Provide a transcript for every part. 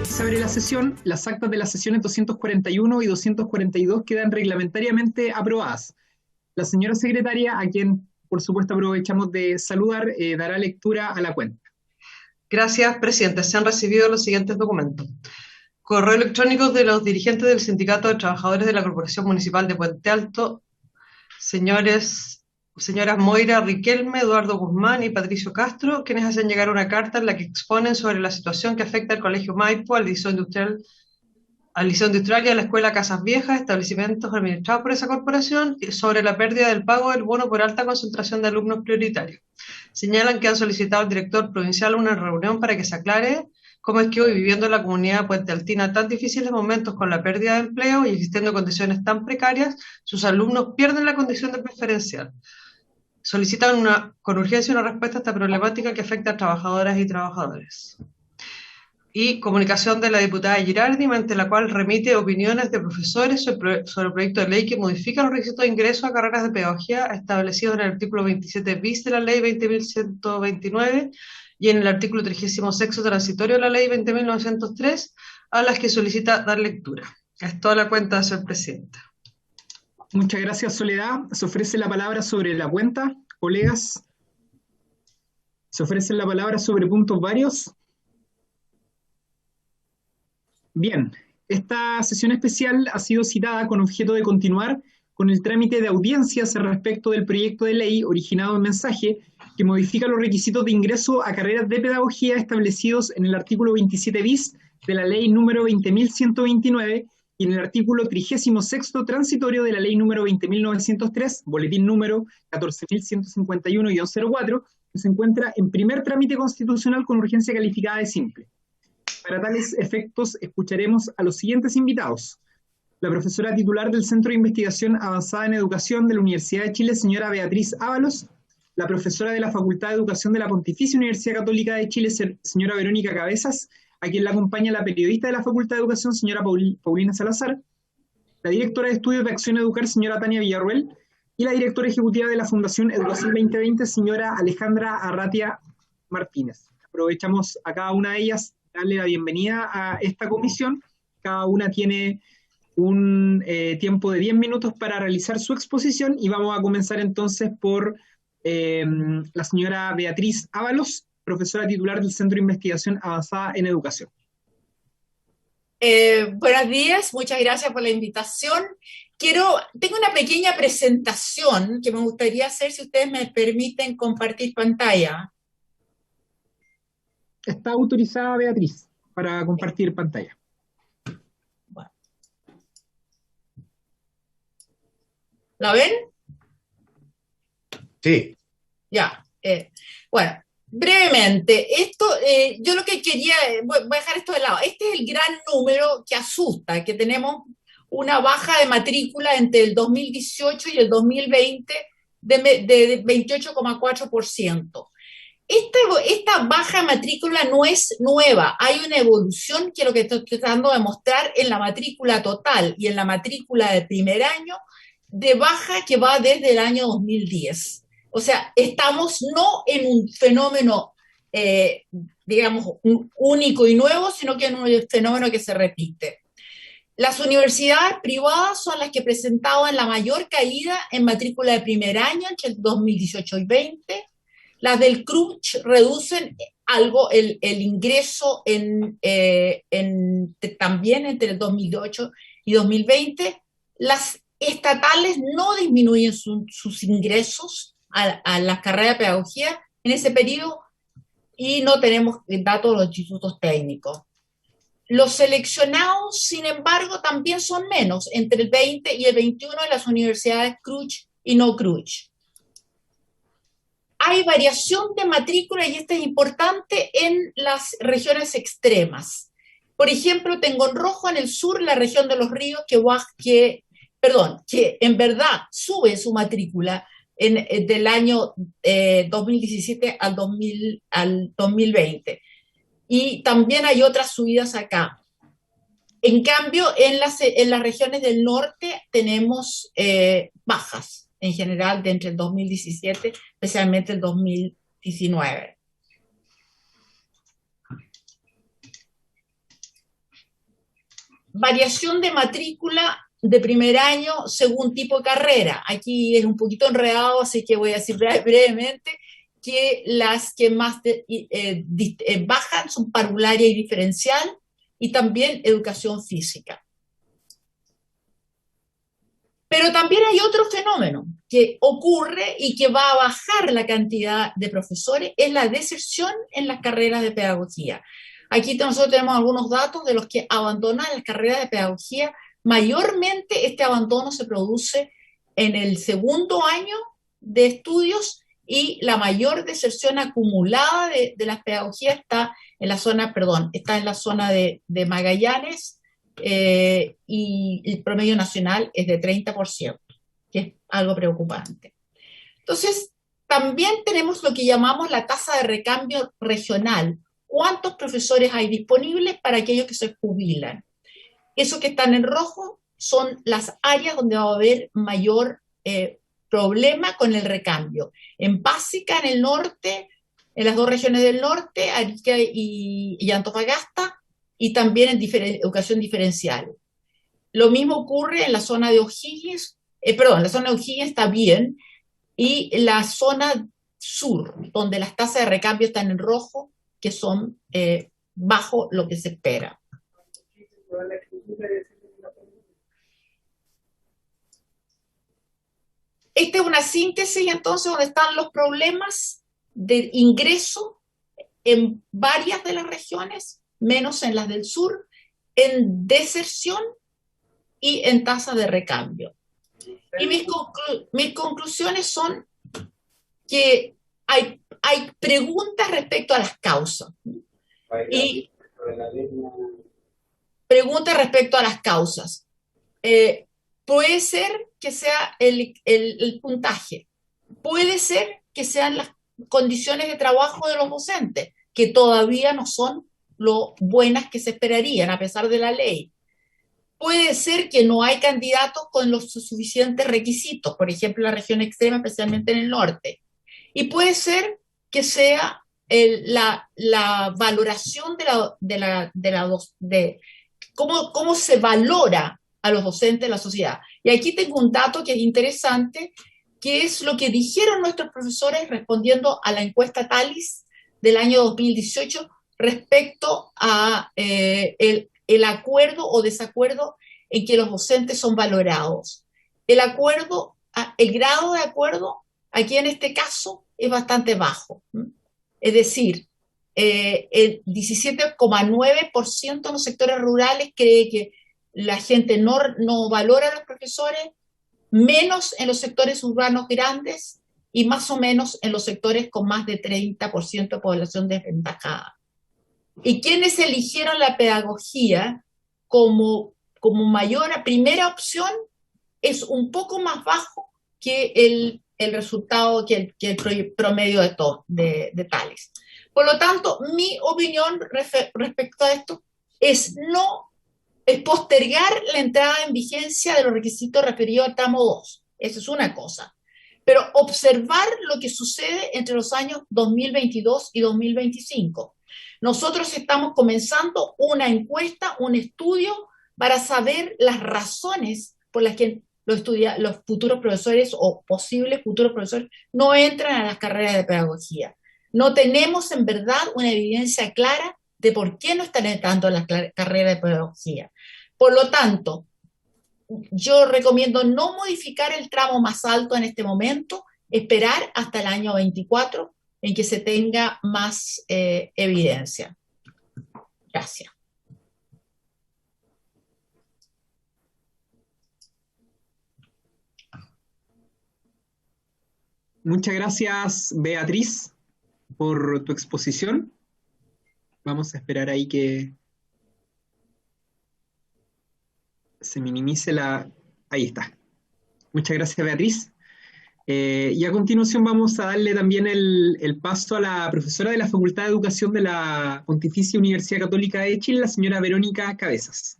Se abre la sesión. Las actas de las sesiones 241 y 242 quedan reglamentariamente aprobadas. La señora secretaria, a quien por supuesto aprovechamos de saludar, dará lectura a la cuenta. Gracias, presidente. Se han recibido los siguientes documentos. Correo electrónico de los dirigentes del Sindicato de Trabajadores de la Corporación Municipal de Puente Alto, señoras Moira Riquelme, Eduardo Guzmán y Patricio Castro, quienes hacen llegar una carta en la que exponen sobre la situación que afecta al Colegio Maipo, al Liceo Industrial y a la Escuela Casas Viejas, establecimientos administrados por esa corporación, y sobre la pérdida del pago del bono por alta concentración de alumnos prioritarios. Señalan que han solicitado al director provincial una reunión para que se aclare cómo es que hoy, viviendo en la comunidad puentealtina tan difíciles momentos con la pérdida de empleo y existiendo condiciones tan precarias, sus alumnos pierden la condición de preferencial. Solicitan con urgencia una respuesta a esta problemática que afecta a trabajadoras y trabajadores. Y comunicación de la diputada Girardi, mediante la cual remite opiniones de profesores sobre el proyecto de ley que modifica los requisitos de ingreso a carreras de pedagogía establecidos en el artículo 27 bis de la ley 20.129 y en el artículo 36 transitorio de la ley 20.903, a las que solicita dar lectura. Es toda la cuenta, señor presidente. Muchas gracias, Soledad. Se ofrece la palabra sobre la cuenta, colegas. Se ofrece la palabra sobre puntos varios. Bien, esta sesión especial ha sido citada con objeto de continuar con el trámite de audiencias respecto del proyecto de ley originado en mensaje que modifica los requisitos de ingreso a carreras de pedagogía establecidos en el artículo 27 bis de la ley número 20.129 y en el artículo 36 transitorio de la ley número 20.903, boletín número 14.151-04, que se encuentra en primer trámite constitucional con urgencia calificada de simple. Para tales efectos, escucharemos a los siguientes invitados. La profesora titular del Centro de Investigación Avanzada en Educación de la Universidad de Chile, señora Beatriz Ábalos, la profesora de la Facultad de Educación de la Pontificia Universidad Católica de Chile, señora Verónica Cabezas, a quien la acompaña la periodista de la Facultad de Educación, señora Paulina Salazar, la directora de Estudios de Acción Educar, señora Tania Villarruel, y la directora ejecutiva de la Fundación Educación 2020, señora Alejandra Arratia Martínez. Aprovechamos a cada una de ellas darle la bienvenida a esta comisión. Cada una tiene un tiempo de 10 minutos para realizar su exposición y vamos a comenzar entonces por la señora Beatriz Ábalos, profesora titular del Centro de Investigación Avanzada en Educación. Buenos días, muchas gracias por la invitación. Tengo una pequeña presentación que me gustaría hacer, si ustedes me permiten compartir pantalla. Está autorizada Beatriz para compartir pantalla. Bueno. ¿La ven? Sí. Ya. Bueno, brevemente, yo lo que quería, voy a dejar esto de lado. Este es el gran número que asusta, que tenemos una baja de matrícula entre el 2018 y el 2020 de 28,4%. Esta baja matrícula no es nueva, hay una evolución que es lo que estoy tratando de mostrar en la matrícula total y en la matrícula de primer año de baja que va desde el año 2010. O sea, estamos no en un fenómeno, digamos, único y nuevo, sino que en un fenómeno que se repite. Las universidades privadas son las que presentaban la mayor caída en matrícula de primer año entre el 2018 y 2020. Las del CRUCH reducen algo el ingreso también entre el 2008 y 2020. Las estatales no disminuyen sus ingresos a las carreras de pedagogía en ese periodo y no tenemos datos de los institutos técnicos. Los seleccionados, sin embargo, también son menos, entre el 20 y el 21 de las universidades CRUCH y no CRUCH. Hay variación de matrícula, y esto es importante, en las regiones extremas. Por ejemplo, tengo en rojo en el sur la región de Los Ríos, que en verdad sube su matrícula del año 2017 al 2020. Y también hay otras subidas acá. En cambio, en las regiones del norte tenemos bajas, en general, de entre el 2017, especialmente el 2019. variación de matrícula de primer año según tipo de carrera. Aquí es un poquito enredado, así que voy a decir brevemente que las que más bajan son parvularia y diferencial y también educación física. Pero también hay otro fenómeno que ocurre y que va a bajar la cantidad de profesores, es la deserción en las carreras de pedagogía. Aquí nosotros tenemos algunos datos de los que abandonan las carreras de pedagogía. Mayormente este abandono se produce en el segundo año de estudios y la mayor deserción acumulada de las pedagogías está en la zona, está en la zona de Magallanes, y el promedio nacional es de 30%, que es algo preocupante. Entonces, también tenemos lo que llamamos la tasa de recambio regional. ¿Cuántos profesores hay disponibles para aquellos que se jubilan? Esos que están en rojo son las áreas donde va a haber mayor problema con el recambio. En básica, en el norte, en las dos regiones del norte, Arica y Antofagasta, y también en educación diferencial. Lo mismo ocurre en la zona de O'Higgins, la zona de O'Higgins está bien, y la zona sur, donde las tasas de recambio están en rojo, que son bajo lo que se espera. Esta es una síntesis, entonces, donde están los problemas de ingreso en varias de las regiones, menos en las del sur, en deserción y en tasa de recambio. Y mis conclusiones son que hay preguntas respecto a las causas. Y preguntas respecto a las causas. Puede ser que sea el puntaje. Puede ser que sean las condiciones de trabajo de los docentes, que todavía no son lo buenas que se esperarían a pesar de la ley. Puede ser que no hay candidatos con los suficientes requisitos, por ejemplo, en la región extrema, especialmente en el norte. Y puede ser que sea la valoración de cómo se valora a los docentes de la sociedad. Y aquí tengo un dato que es interesante, que es lo que dijeron nuestros profesores respondiendo a la encuesta TALIS del año 2018 respecto a el acuerdo o desacuerdo en que los docentes son valorados. El grado de acuerdo aquí en este caso es bastante bajo. Es decir, el 17,9% en los sectores rurales cree que la gente no valora a los profesores, menos en los sectores urbanos grandes y más o menos en los sectores con más de 30% de población desventajada. Y quienes eligieron la pedagogía como primera opción es un poco más bajo que el resultado, que el promedio de TALIS. Por lo tanto, mi opinión respecto a esto es postergar la entrada en vigencia de los requisitos referidos al tramo 2. Eso es una cosa. Pero observar lo que sucede entre los años 2022 y 2025. Nosotros estamos comenzando una encuesta, un estudio para saber las razones por las que los futuros profesores o posibles futuros profesores no entran a las carreras de pedagogía. No tenemos en verdad una evidencia clara de por qué no están entrando a las carreras de pedagogía. Por lo tanto, yo recomiendo no modificar el tramo más alto en este momento, esperar hasta el año 24 en que se tenga más evidencia. Gracias. Muchas gracias, Beatriz, por tu exposición. Vamos a esperar ahí que se minimice Ahí está. Muchas gracias, Beatriz. Y a continuación vamos a darle también el paso a la profesora de la Facultad de Educación de la Pontificia Universidad Católica de Chile, la señora Verónica Cabezas.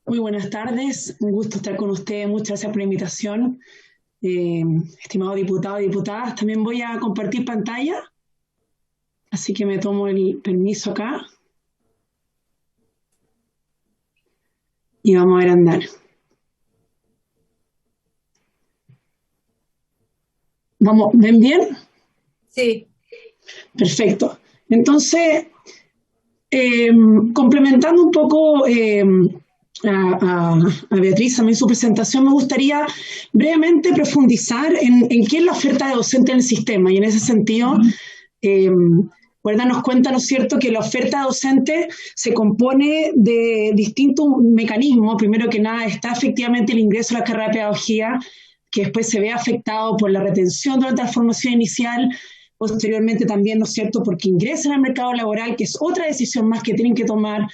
Muy buenas tardes, un gusto estar con ustedes, muchas gracias por la invitación. Estimados diputados y diputadas, también voy a compartir pantalla, así que me tomo el permiso acá. Y vamos a agrandar. Vamos, ¿ven bien? Sí. Perfecto. Entonces, complementando un poco a Beatriz, también su presentación, me gustaría brevemente profundizar en qué es la oferta de docente en el sistema. Y en ese sentido, poder darnos cuenta, ¿no es cierto?, que la oferta docente se compone de distintos mecanismos. Primero que nada está efectivamente el ingreso a la carrera de pedagogía, que después se ve afectado por la retención durante la formación inicial, posteriormente también, ¿no es cierto?, porque ingresan al mercado laboral, que es otra decisión más que tienen que tomar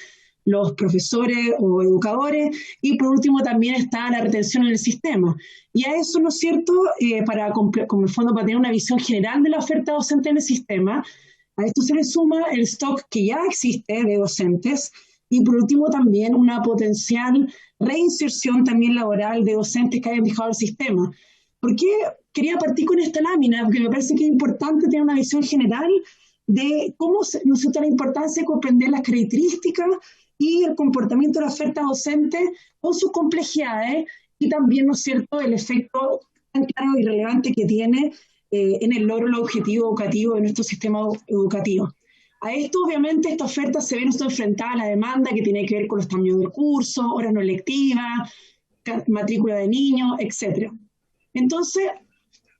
los profesores o educadores, y por último también está la retención en el sistema. Y a eso, ¿no es cierto?, como el fondo para tener una visión general de la oferta docente en el sistema, a esto se le suma el stock que ya existe de docentes y por último también una potencial reinserción también laboral de docentes que hayan dejado el sistema. ¿Por qué quería partir con esta lámina? Porque me parece que es importante tener una visión general de cómo, ¿no es cierto?, la importancia de comprender las características y el comportamiento de la oferta docente con sus complejidades y también, ¿no es cierto?, el efecto tan claro y relevante que tiene en el logro del objetivo educativo de nuestro sistema educativo. A esto, obviamente, esta oferta se ve enfrentada a la demanda que tiene que ver con los tamaños del curso, horas no lectivas, matrícula de niños, etc. Entonces,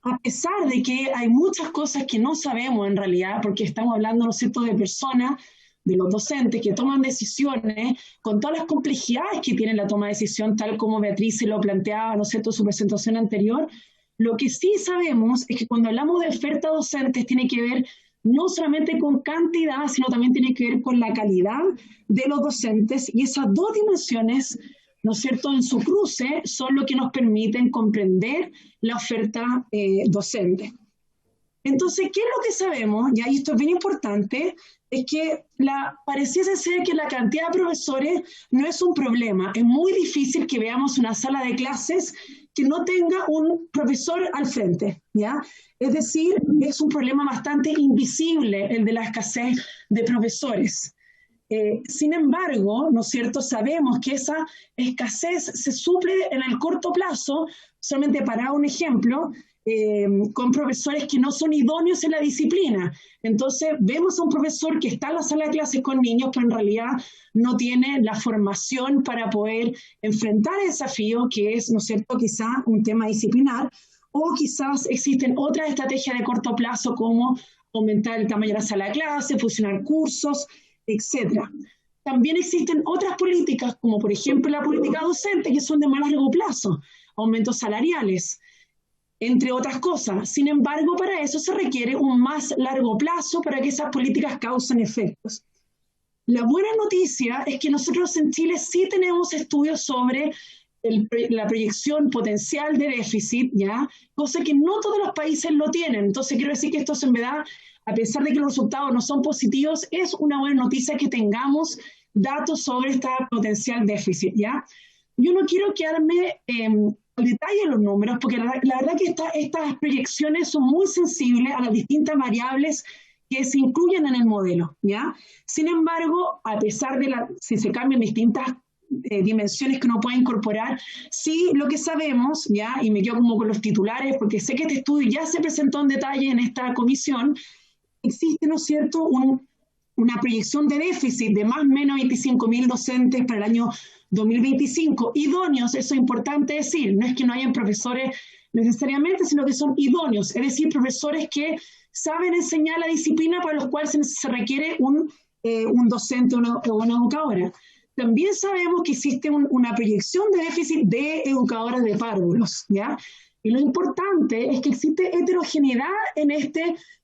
a pesar de que hay muchas cosas que no sabemos en realidad, porque estamos hablando, ¿no es cierto?, de personas, de los docentes que toman decisiones con todas las complejidades que tiene la toma de decisión, tal como Beatriz se lo planteaba, ¿no es cierto?, en su presentación anterior. Lo que sí sabemos es que cuando hablamos de oferta docentes tiene que ver no solamente con cantidad, sino también tiene que ver con la calidad de los docentes, y esas dos dimensiones, ¿no es cierto?, en su cruce son lo que nos permiten comprender la oferta docente. Entonces, ¿qué es lo que sabemos? Y ahí esto es bien importante, es que pareciese ser que la cantidad de profesores no es un problema. Es muy difícil que veamos una sala de clases que no tenga un profesor al frente, ¿ya? Es decir, es un problema bastante invisible el de la escasez de profesores. Sin embargo, ¿no es cierto?, sabemos que esa escasez se suple en el corto plazo, solamente para un ejemplo, con profesores que no son idóneos en la disciplina. Entonces, vemos a un profesor que está en la sala de clases con niños, pero en realidad no tiene la formación para poder enfrentar el desafío, que es, ¿no es cierto?, quizá un tema disciplinar, o quizás existen otras estrategias de corto plazo como aumentar el tamaño de la sala de clase, fusionar cursos, etc. También existen otras políticas, como por ejemplo la política docente, que son de más largo plazo, aumentos salariales, entre otras cosas. Sin embargo, para eso se requiere un más largo plazo para que esas políticas causen efectos. La buena noticia es que nosotros en Chile sí tenemos estudios sobre la proyección potencial de déficit, ¿ya? Cosa que no todos los países lo tienen. Entonces quiero decir que esto es en verdad, a pesar de que los resultados no son positivos, es una buena noticia que tengamos datos sobre este potencial déficit, ¿ya? Yo no quiero quedarme al detalle de los números, porque la verdad que estas proyecciones son muy sensibles a las distintas variables que se incluyen en el modelo, ¿ya? Sin embargo, a pesar de si se cambian distintas dimensiones que uno puede incorporar, sí lo que sabemos, ¿ya? Y me quedo como con los titulares, porque sé que este estudio ya se presentó en detalle en esta comisión, existe, ¿no es cierto?, una proyección de déficit de más o menos 25.000 docentes para el año 2025, idóneos, eso es importante decir, no es que no hayan profesores necesariamente, sino que son idóneos, es decir, profesores que saben enseñar la disciplina para los cuales se requiere un docente o una educadora. También sabemos que existe una proyección de déficit de educadoras de párvulos, ¿ya? Y lo importante es que existe heterogeneidad en esta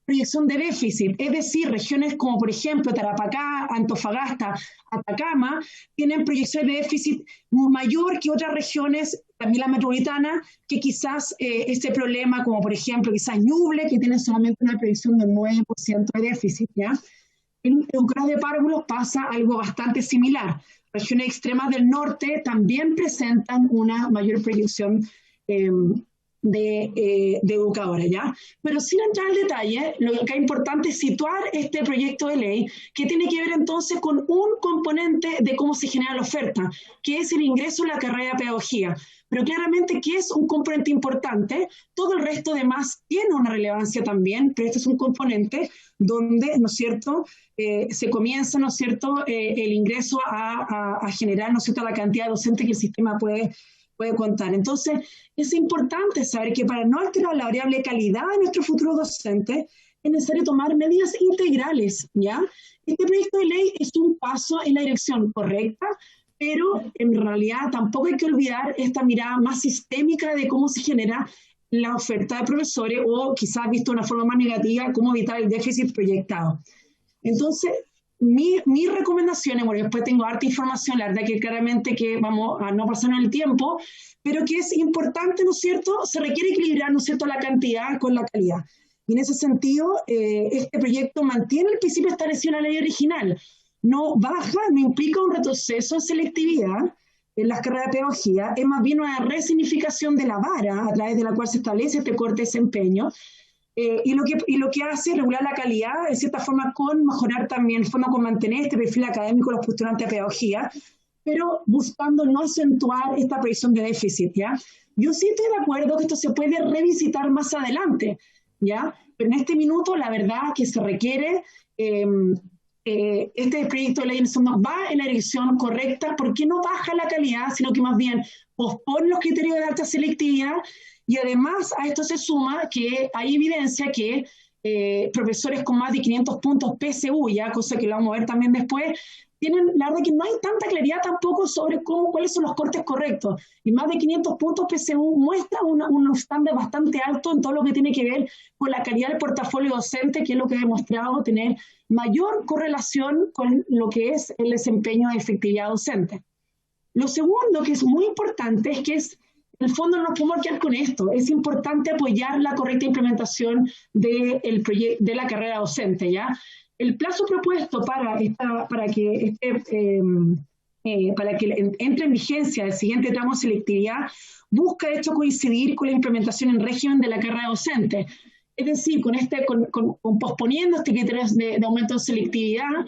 proyección de déficit, es decir, regiones como por ejemplo Tarapacá, Antofagasta, Atacama, tienen proyecciones de déficit mayor que otras regiones, también la metropolitana, que quizás este problema, como por ejemplo quizás Ñuble, que tiene solamente una proyección del 9% de déficit, ¿ya? En educadoras de párvulos pasa algo bastante similar. Regiones extremas del norte también presentan una mayor proyección de educadora, ¿ya? Pero sin entrar al detalle, lo que es importante es situar este proyecto de ley que tiene que ver entonces con un componente de cómo se genera la oferta, que es el ingreso a la carrera de pedagogía. Pero claramente que es un componente importante, todo el resto además tiene una relevancia también, pero este es un componente donde, ¿no es cierto?, se comienza, ¿no es cierto?, el ingreso a generar, ¿no es cierto?, la cantidad de docentes que el sistema puede contar. Entonces, es importante saber que para no alterar la variable calidad de nuestro futuro docente, es necesario tomar medidas integrales, ¿ya? Este proyecto de ley es un paso en la dirección correcta, pero en realidad tampoco hay que olvidar esta mirada más sistémica de cómo se genera la oferta de profesores o quizás visto de una forma más negativa, cómo evitar el déficit proyectado. Entonces, mi recomendación, bueno, después tengo harta información, la verdad que claramente que vamos a no pasarnos el tiempo, pero que es importante, ¿no es cierto? Se requiere equilibrar, ¿no es cierto?, la cantidad con la calidad. Y en ese sentido, este proyecto mantiene el principio establecido en la ley original. No baja, no implica un retroceso en selectividad en las carreras de pedagogía, es más bien una resignificación de la vara a través de la cual se establece este corte de desempeño. Y lo que hace es regular la calidad, de cierta forma, con mejorar también, en forma con mantener este perfil académico de los postulantes a pedagogía, pero buscando no acentuar esta previsión de déficit, ¿ya? Yo sí estoy de acuerdo que esto se puede revisitar más adelante, ¿ya? Pero en este minuto, la verdad que se requiere, este proyecto de ley en el fondo va en la dirección correcta, porque no baja la calidad, sino que más bien pospone los criterios de alta selectividad. Y además a esto se suma que hay evidencia que profesores con más de 500 puntos PSU, ya, cosa que lo vamos a ver también después, tienen, la verdad que no hay tanta claridad tampoco sobre cuáles son los cortes correctos. Y más de 500 puntos PSU muestra un estándar bastante alto en todo lo que tiene que ver con la calidad del portafolio docente, que es lo que ha demostrado tener mayor correlación con lo que es el desempeño de efectividad docente. Lo segundo, que es muy importante, es que en el fondo no nos podemos quedar con esto. Es importante apoyar la correcta implementación de la carrera docente, ¿ya? El plazo propuesto para que entre en vigencia el siguiente tramo de selectividad busca, de hecho, coincidir con la implementación en régimen de la carrera docente. Es decir, con posponiendo este criterio de aumento de selectividad,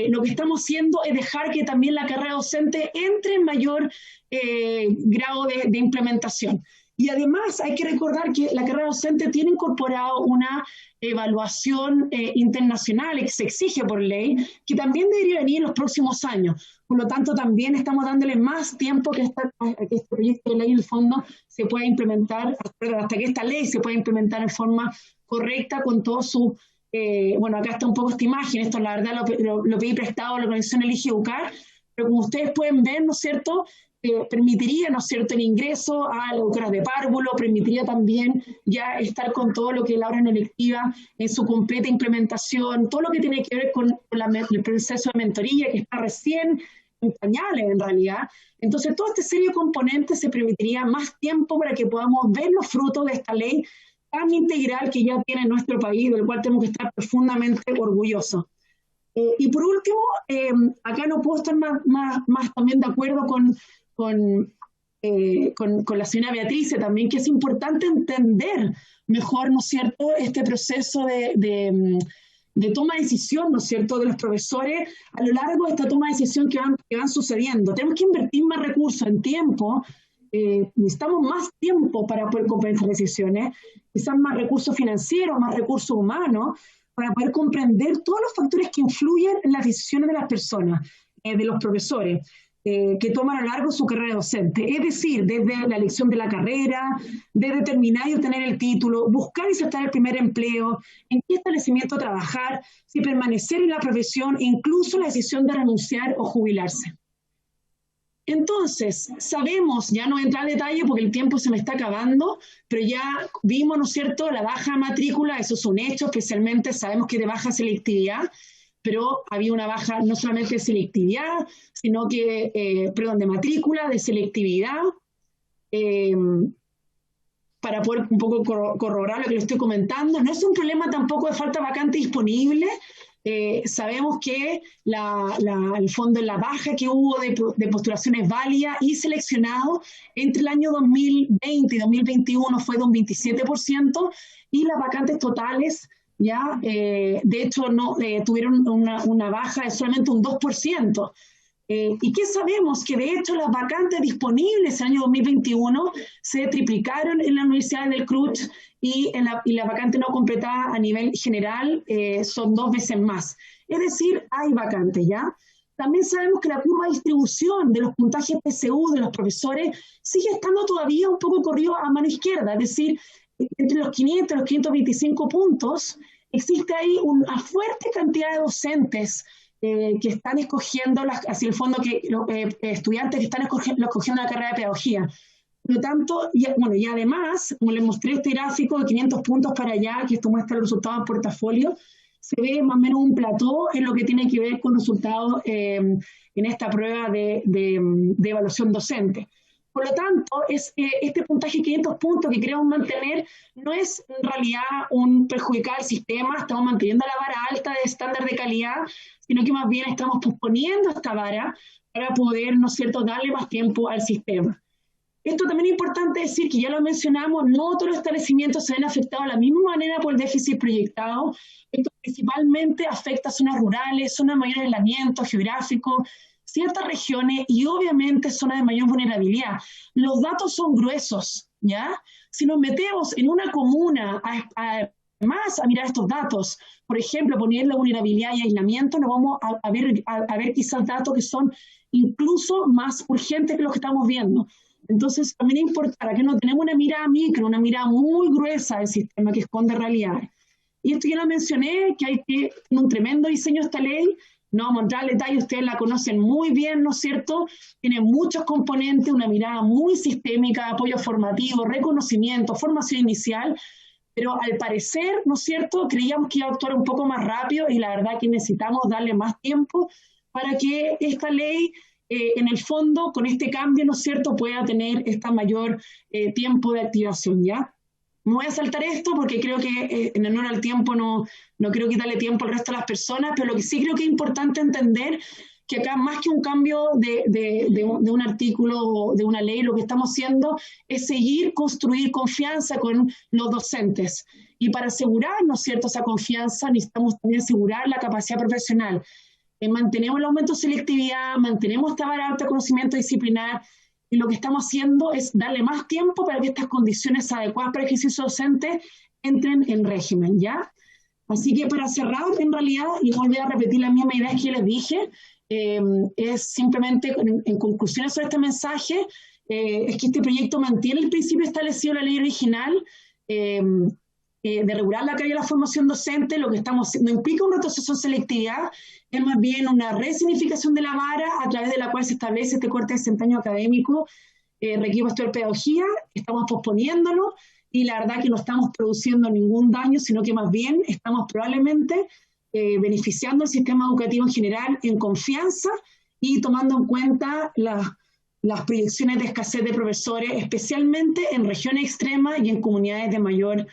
lo que estamos haciendo es dejar que también la carrera docente entre en mayor grado de implementación. Y además hay que recordar que la carrera docente tiene incorporado una evaluación internacional que se exige por ley, que también debería venir en los próximos años. Por lo tanto, también estamos dándole más tiempo que este proyecto de ley en el fondo se pueda implementar, hasta que esta ley se pueda implementar en forma correcta con todo su... bueno, acá está un poco esta imagen, esto la verdad lo pedí prestado a la organización Elige Educar, pero como ustedes pueden ver, ¿no es cierto?, permitiría, ¿no es cierto?, el ingreso a las educadoras de párvulo, permitiría también ya estar con todo lo que es la hora no electiva en su completa implementación, todo lo que tiene que ver con el proceso de mentoría que está recién en pañales en realidad. Entonces, todo este serie de componentes se permitiría más tiempo para que podamos ver los frutos de esta ley tan integral que ya tiene nuestro país, del cual tenemos que estar profundamente orgullosos. Y por último, acá no puedo estar más también de acuerdo con la señora Beatriz también, que es importante entender mejor, ¿no es cierto?, este proceso de toma de decisión, ¿no es cierto?, de los profesores a lo largo de esta toma de decisión que van sucediendo. Tenemos que invertir más recursos en tiempo, necesitamos más tiempo para poder comprender estas decisiones, quizás más recursos financieros, más recursos humanos, para poder comprender todos los factores que influyen en las decisiones de las personas, de los profesores, que toman a lo largo su carrera docente. Es decir, desde la elección de la carrera, desde terminar y obtener el título, buscar y aceptar el primer empleo, en qué establecimiento trabajar, si permanecer en la profesión, incluso la decisión de renunciar o jubilarse. Entonces, sabemos, ya no voy a entrar en detalle porque el tiempo se me está acabando, pero ya vimos, ¿no es cierto?, la baja matrícula, eso es un hecho, especialmente sabemos que de baja selectividad, pero había una baja no solamente de selectividad, sino que, de matrícula, de selectividad, para poder un poco corroborar lo que le estoy comentando. No es un problema tampoco de falta de vacante disponible, Sabemos que el fondo en la baja que hubo de postulaciones válidas y seleccionados entre el año 2020 y 2021 fue de un 27%, y las vacantes totales ya de hecho no tuvieron una baja de solamente un 2%. ¿Y qué sabemos? Que de hecho las vacantes disponibles en el año 2021 se triplicaron en la Universidad del Cruz, y la vacante no completada a nivel general son 2 veces más. Es decir, hay vacantes, ¿ya? También sabemos que la curva de distribución de los puntajes PSU de los profesores sigue estando todavía un poco corrido a mano izquierda, es decir, entre los 500 y los 525 puntos, existe ahí una fuerte cantidad de docentes que están escogiendo hacia el fondo, que estudiantes que están escogiendo la carrera de pedagogía. Por lo tanto, y además, como les mostré este gráfico de 500 puntos para allá, que esto muestra el resultado en portafolio, se ve más o menos un plató en lo que tiene que ver con resultados en esta prueba de evaluación docente. Por lo tanto, este puntaje de 500 puntos que queremos mantener no es en realidad un perjudicar al sistema, estamos manteniendo la vara alta de estándar de calidad, sino que más bien estamos posponiendo esta vara para poder, ¿no es cierto?, darle más tiempo al sistema. Esto también es importante decir, que ya lo mencionamos, no todos los establecimientos se ven afectados de la misma manera por el déficit proyectado. Esto principalmente afecta a zonas rurales, zonas de mayor aislamiento geográfico, ciertas regiones y obviamente zonas de mayor vulnerabilidad. Los datos son gruesos, ¿ya? Si nos metemos en una comuna además a mirar estos datos, por ejemplo, poner la vulnerabilidad y aislamiento, nos vamos a ver quizás datos que son incluso más urgentes que los que estamos viendo. Entonces, también es importante que no tenemos una mirada micro, una mirada muy gruesa del sistema que esconde realidades. Y esto ya lo mencioné, que hay que tener un tremendo diseño esta ley. No vamos a entrar al detalle, ustedes la conocen muy bien, ¿no es cierto? Tiene muchos componentes, una mirada muy sistémica, apoyo formativo, reconocimiento, formación inicial, pero al parecer, ¿no es cierto?, creíamos que iba a actuar un poco más rápido, y la verdad que necesitamos darle más tiempo para que esta ley, en el fondo, con este cambio, ¿no es cierto?, pueda tener esta mayor tiempo de activación, ¿ya? Me voy a saltar esto porque creo que en honor al tiempo no quiero quitarle tiempo al resto de las personas, pero lo que sí creo que es importante entender, que acá más que un cambio de un artículo, de una ley, lo que estamos haciendo es construir confianza con los docentes. Y para asegurar, ¿no es cierto?, esa confianza, necesitamos también asegurar la capacidad profesional. Mantenemos el aumento de selectividad, mantenemos esta vara alta de conocimiento disciplinar, y lo que estamos haciendo es darle más tiempo para que estas condiciones adecuadas para el ejercicio docente entren en régimen, ¿ya? Así que para cerrar, en realidad, y volver a repetir la misma idea que les dije, es simplemente, en conclusiones sobre este mensaje, es que este proyecto mantiene el principio establecido en la ley original, de regular la calidad de la formación docente. Lo que estamos haciendo no implica un retroceso en selectividad, es más bien una resignificación de la vara a través de la cual se establece este corte de desempeño académico requerido de pedagogía. Estamos posponiéndolo, y la verdad que no estamos produciendo ningún daño, sino que más bien estamos probablemente beneficiando al sistema educativo en general en confianza, y tomando en cuenta las proyecciones de escasez de profesores, especialmente en regiones extremas y en comunidades de mayor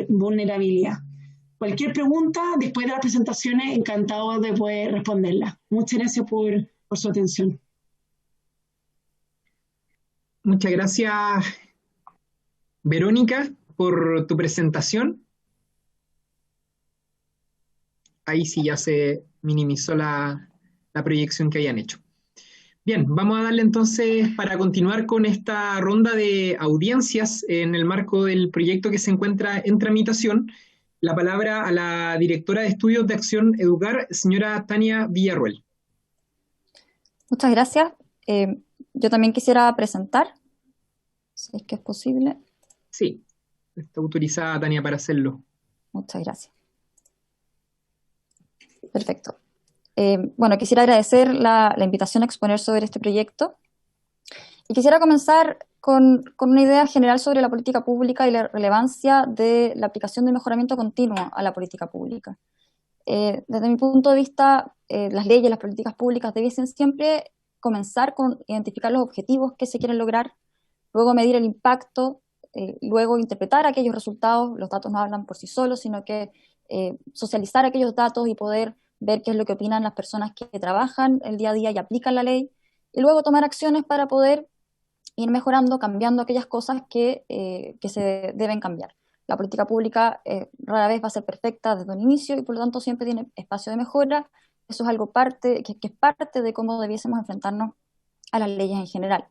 vulnerabilidad. Cualquier pregunta después de las presentaciones, encantado de poder responderla. Muchas gracias por su atención. Muchas gracias, Verónica, por tu presentación. Ahí sí ya se minimizó la proyección que habían hecho. Bien, vamos a darle entonces, para continuar con esta ronda de audiencias en el marco del proyecto que se encuentra en tramitación, la palabra a la directora de Estudios de Acción Educar, señora Tania Villarroel. Muchas gracias. Yo también quisiera presentar, si es que es posible. Sí, está autorizada Tania para hacerlo. Muchas gracias. Perfecto. Bueno, quisiera agradecer la invitación a exponer sobre este proyecto, y quisiera comenzar con una idea general sobre la política pública y la relevancia de la aplicación del mejoramiento continuo a la política pública. Desde mi punto de vista, las leyes, las políticas públicas debiesen siempre comenzar con identificar los objetivos que se quieren lograr, luego medir el impacto, luego interpretar aquellos resultados. Los datos no hablan por sí solos, sino que socializar aquellos datos y poder ver qué es lo que opinan las personas que trabajan el día a día y aplican la ley, y luego tomar acciones para poder ir mejorando, cambiando aquellas cosas que se deben cambiar. La política pública rara vez va a ser perfecta desde un inicio y por lo tanto siempre tiene espacio de mejora. Eso es algo que es parte de cómo debiésemos enfrentarnos a las leyes en general.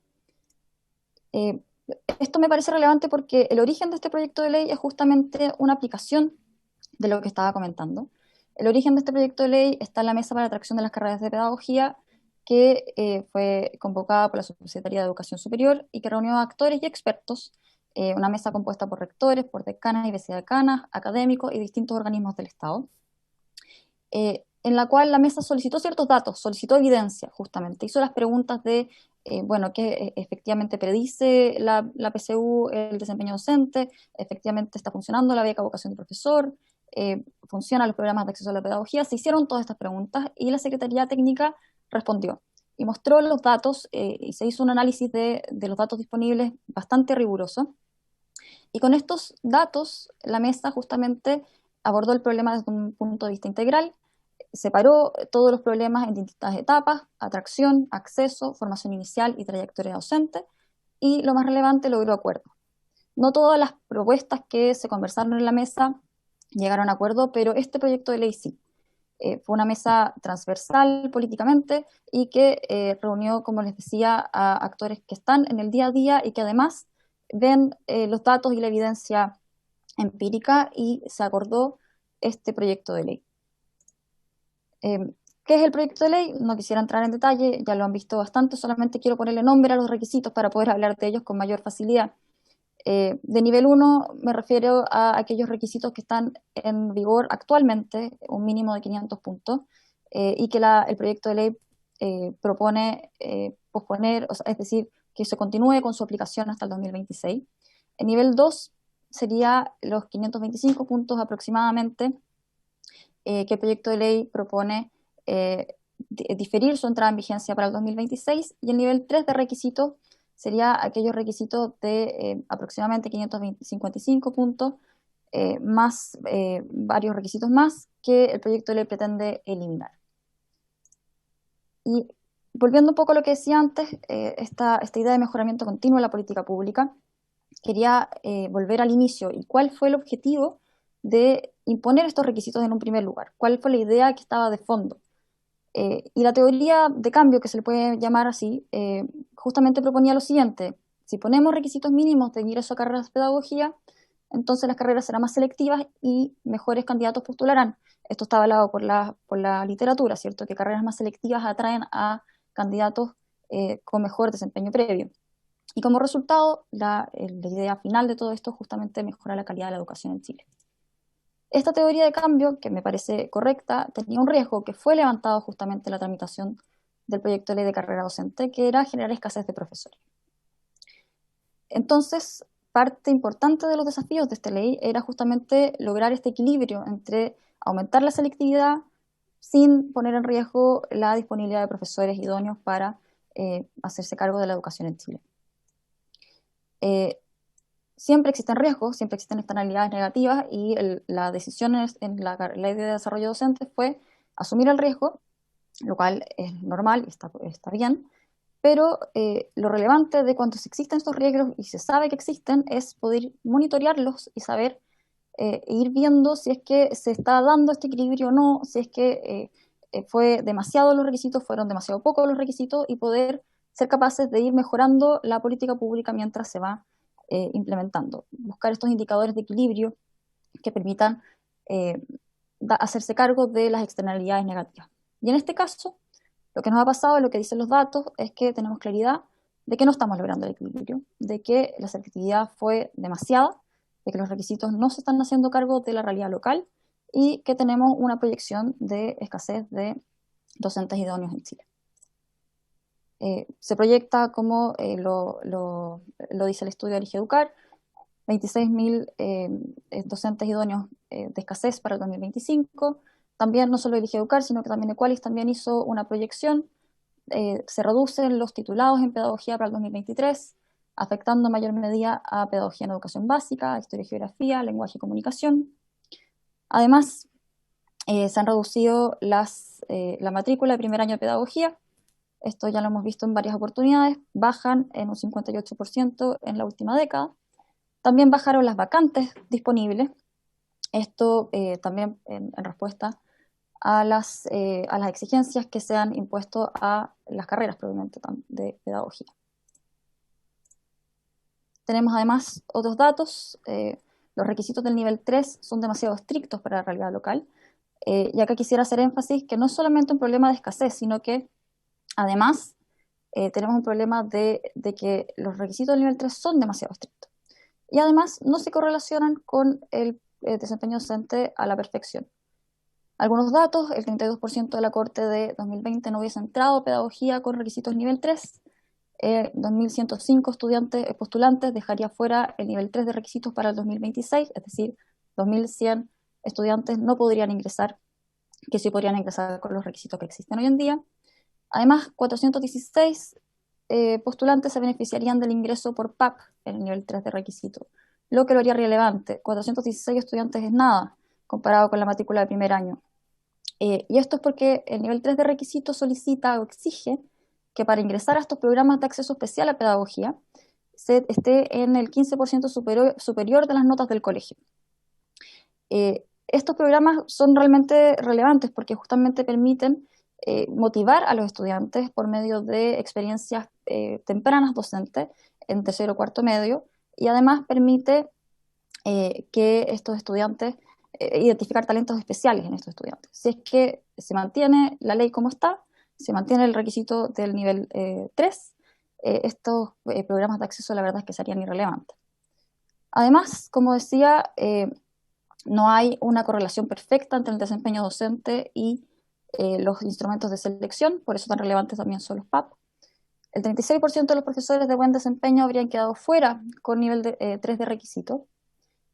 Esto me parece relevante porque el origen de este proyecto de ley es justamente una aplicación de lo que estaba comentando. El origen de este proyecto de ley está en la Mesa para la Atracción de las Carreras de Pedagogía, que fue convocada por la Subsecretaría de Educación Superior y que reunió a actores y expertos, una mesa compuesta por rectores, por decanas y vicedecanas, académicos y distintos organismos del Estado, en la cual la mesa solicitó ciertos datos, solicitó evidencia justamente, hizo las preguntas de, ¿qué efectivamente predice la PCU el desempeño docente? ¿Efectivamente está funcionando la beca vocación de profesor? ¿Funcionan los programas de acceso a la pedagogía? Se hicieron todas estas preguntas y la Secretaría Técnica respondió y mostró los datos y se hizo un análisis de los datos disponibles bastante riguroso. Y con estos datos, la mesa justamente abordó el problema desde un punto de vista integral, separó todos los problemas en distintas etapas: atracción, acceso, formación inicial y trayectoria docente, y lo más relevante, logró acuerdo. No todas las propuestas que se conversaron en la mesa llegaron a acuerdo, pero este proyecto de ley sí. Fue una mesa transversal políticamente y que reunió, como les decía, a actores que están en el día a día y que además ven los datos y la evidencia empírica, y se acordó este proyecto de ley. ¿Qué es el proyecto de ley? No quisiera entrar en detalle, ya lo han visto bastante, solamente quiero ponerle nombre a los requisitos para poder hablar de ellos con mayor facilidad. De nivel 1 me refiero a aquellos requisitos que están en vigor actualmente, un mínimo de 500 puntos, y que el proyecto de ley propone posponer, es decir, que se continúe con su aplicación hasta el 2026. En nivel 2 sería los 525 puntos aproximadamente, que el proyecto de ley propone diferir su entrada en vigencia para el 2026, y el nivel 3 de requisitos sería aquellos requisitos de aproximadamente 555 puntos, más varios requisitos más que el proyecto de ley pretende eliminar. Y volviendo un poco a lo que decía antes, esta idea de mejoramiento continuo de la política pública, quería volver al inicio. ¿Y cuál fue el objetivo de imponer estos requisitos en un primer lugar? ¿Cuál fue la idea que estaba de fondo? Y la teoría de cambio, que se le puede llamar así, justamente proponía lo siguiente: si ponemos requisitos mínimos de ingreso a carreras de pedagogía, entonces las carreras serán más selectivas y mejores candidatos postularán. Esto está avalado por la literatura, ¿cierto? Que carreras más selectivas atraen a candidatos con mejor desempeño previo. Y como resultado, la idea final de todo esto es justamente mejorar la calidad de la educación en Chile. Esta teoría de cambio, que me parece correcta, tenía un riesgo que fue levantado justamente en la tramitación del proyecto de ley de carrera docente, que era generar escasez de profesores. Entonces, parte importante de los desafíos de esta ley era justamente lograr este equilibrio entre aumentar la selectividad sin poner en riesgo la disponibilidad de profesores idóneos para hacerse cargo de la educación en Chile. Siempre existen riesgos, siempre existen externalidades negativas, y la decisión en la ley de desarrollo docente fue asumir el riesgo, lo cual es normal y está bien, pero lo relevante de cuando existen estos riesgos y se sabe que existen es poder monitorearlos y saber ir viendo si es que se está dando este equilibrio o no, si es que fue demasiado los requisitos, fueron demasiado pocos los requisitos, y poder ser capaces de ir mejorando la política pública mientras se va implementando. Buscar estos indicadores de equilibrio que permitan hacerse cargo de las externalidades negativas. Y en este caso, lo que nos ha pasado, lo que dicen los datos, es que tenemos claridad de que no estamos logrando el equilibrio, de que la selectividad fue demasiada, de que los requisitos no se están haciendo cargo de la realidad local, y que tenemos una proyección de escasez de docentes idóneos en Chile. Se proyecta, como lo dice el estudio de Eligieducar, 26.000 docentes idóneos de escasez para el 2025. También no solo Eligieducar, sino que también Equalis también hizo una proyección. Se reducen los titulados en pedagogía para el 2023, afectando en mayor medida a pedagogía en educación básica, historia y geografía, lenguaje y comunicación. Además, se han reducido la matrícula de primer año de pedagogía. Esto ya lo hemos visto en varias oportunidades, bajan en un 58% en la última década. También bajaron las vacantes disponibles, esto también en respuesta a las exigencias que se han impuesto a las carreras propiamente de pedagogía. Tenemos además otros datos. Los requisitos del nivel 3 son demasiado estrictos para la realidad local, y acá quisiera hacer énfasis que no es solamente un problema de escasez, sino que además tenemos un problema de que los requisitos del nivel 3 son demasiado estrictos. Y además no se correlacionan con el desempeño docente a la perfección. Algunos datos: el 32% de la cohorte de 2020 no hubiese entrado a pedagogía con requisitos nivel 3, 2.105 postulantes dejaría fuera el nivel 3 de requisitos para el 2026, es decir, 2.100 estudiantes no podrían ingresar, que sí podrían ingresar con los requisitos que existen hoy en día. Además, 416 postulantes se beneficiarían del ingreso por PAP en el nivel 3 de requisito, lo que lo haría relevante. 416 estudiantes es nada comparado con la matrícula de primer año. Y esto es porque el nivel 3 de requisito solicita o exige que para ingresar a estos programas de acceso especial a pedagogía se esté en el 15% superior de las notas del colegio. Estos programas son realmente relevantes porque justamente permiten motivar a los estudiantes por medio de experiencias tempranas docentes en tercero o cuarto medio, y además permite que estos estudiantes, identificar talentos especiales en estos estudiantes. Si es que se mantiene la ley como está, se mantiene el requisito del nivel 3, estos programas de acceso la verdad es que serían irrelevantes. Además, como decía, no hay una correlación perfecta entre el desempeño docente y los instrumentos de selección, por eso tan relevantes también son los PAP. El 36% de los profesores de buen desempeño habrían quedado fuera con nivel 3 de requisito,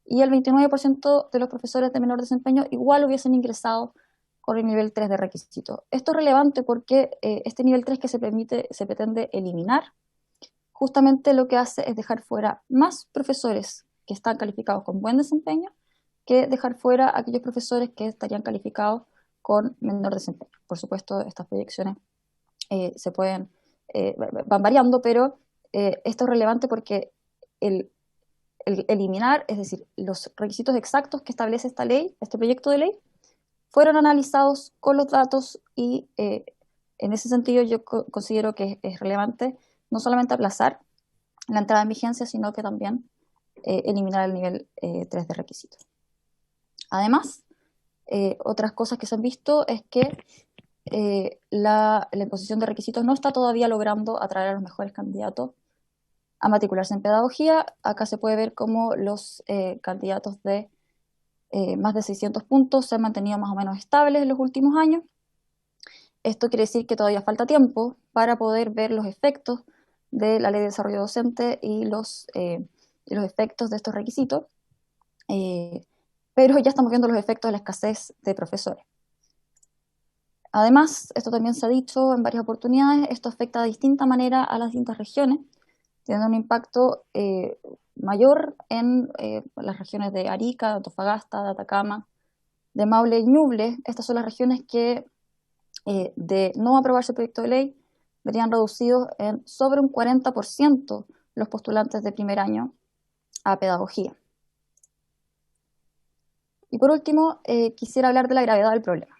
y el 29% de los profesores de menor desempeño igual hubiesen ingresado con el nivel 3 de requisito. Esto es relevante porque este nivel 3 que se pretende eliminar, justamente lo que hace es dejar fuera más profesores que están calificados con buen desempeño que dejar fuera aquellos profesores que estarían calificados con menor desempeño. Por supuesto, estas proyecciones van variando, pero esto es relevante porque el eliminar, es decir, los requisitos exactos que establece esta ley, este proyecto de ley, fueron analizados con los datos y en ese sentido yo considero que es relevante no solamente aplazar la entrada en vigencia, sino que también eliminar el nivel 3 de requisitos. Además, otras cosas que se han visto es que la imposición de requisitos no está todavía logrando atraer a los mejores candidatos a matricularse en pedagogía. Acá se puede ver cómo los candidatos de más de 600 puntos se han mantenido más o menos estables en los últimos años. Esto quiere decir que todavía falta tiempo para poder ver los efectos de la Ley de Desarrollo Docente y los efectos de estos requisitos, pero ya estamos viendo los efectos de la escasez de profesores. Además, esto también se ha dicho en varias oportunidades, esto afecta de distinta manera a las distintas regiones, teniendo un impacto mayor en las regiones de Arica, de Antofagasta, de Atacama, de Maule y Ñuble. Estas son las regiones que, de no aprobarse el proyecto de ley, verían reducidos en sobre un 40% los postulantes de primer año a pedagogía. Y por último, quisiera hablar de la gravedad del problema.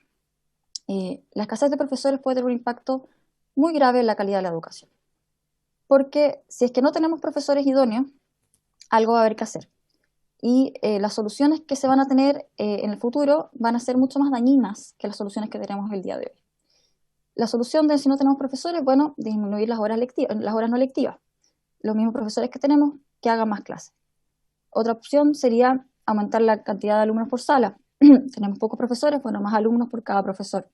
La escasez de profesores puede tener un impacto muy grave en la calidad de la educación, porque si es que no tenemos profesores idóneos, algo va a haber que hacer. Y las soluciones que se van a tener en el futuro van a ser mucho más dañinas que las soluciones que tenemos el día de hoy. La solución de si no tenemos profesores, bueno, disminuir las horas no lectivas. Los mismos profesores que tenemos, que hagan más clases. Otra opción sería aumentar la cantidad de alumnos por sala. Tenemos pocos profesores, bueno, más alumnos por cada profesor.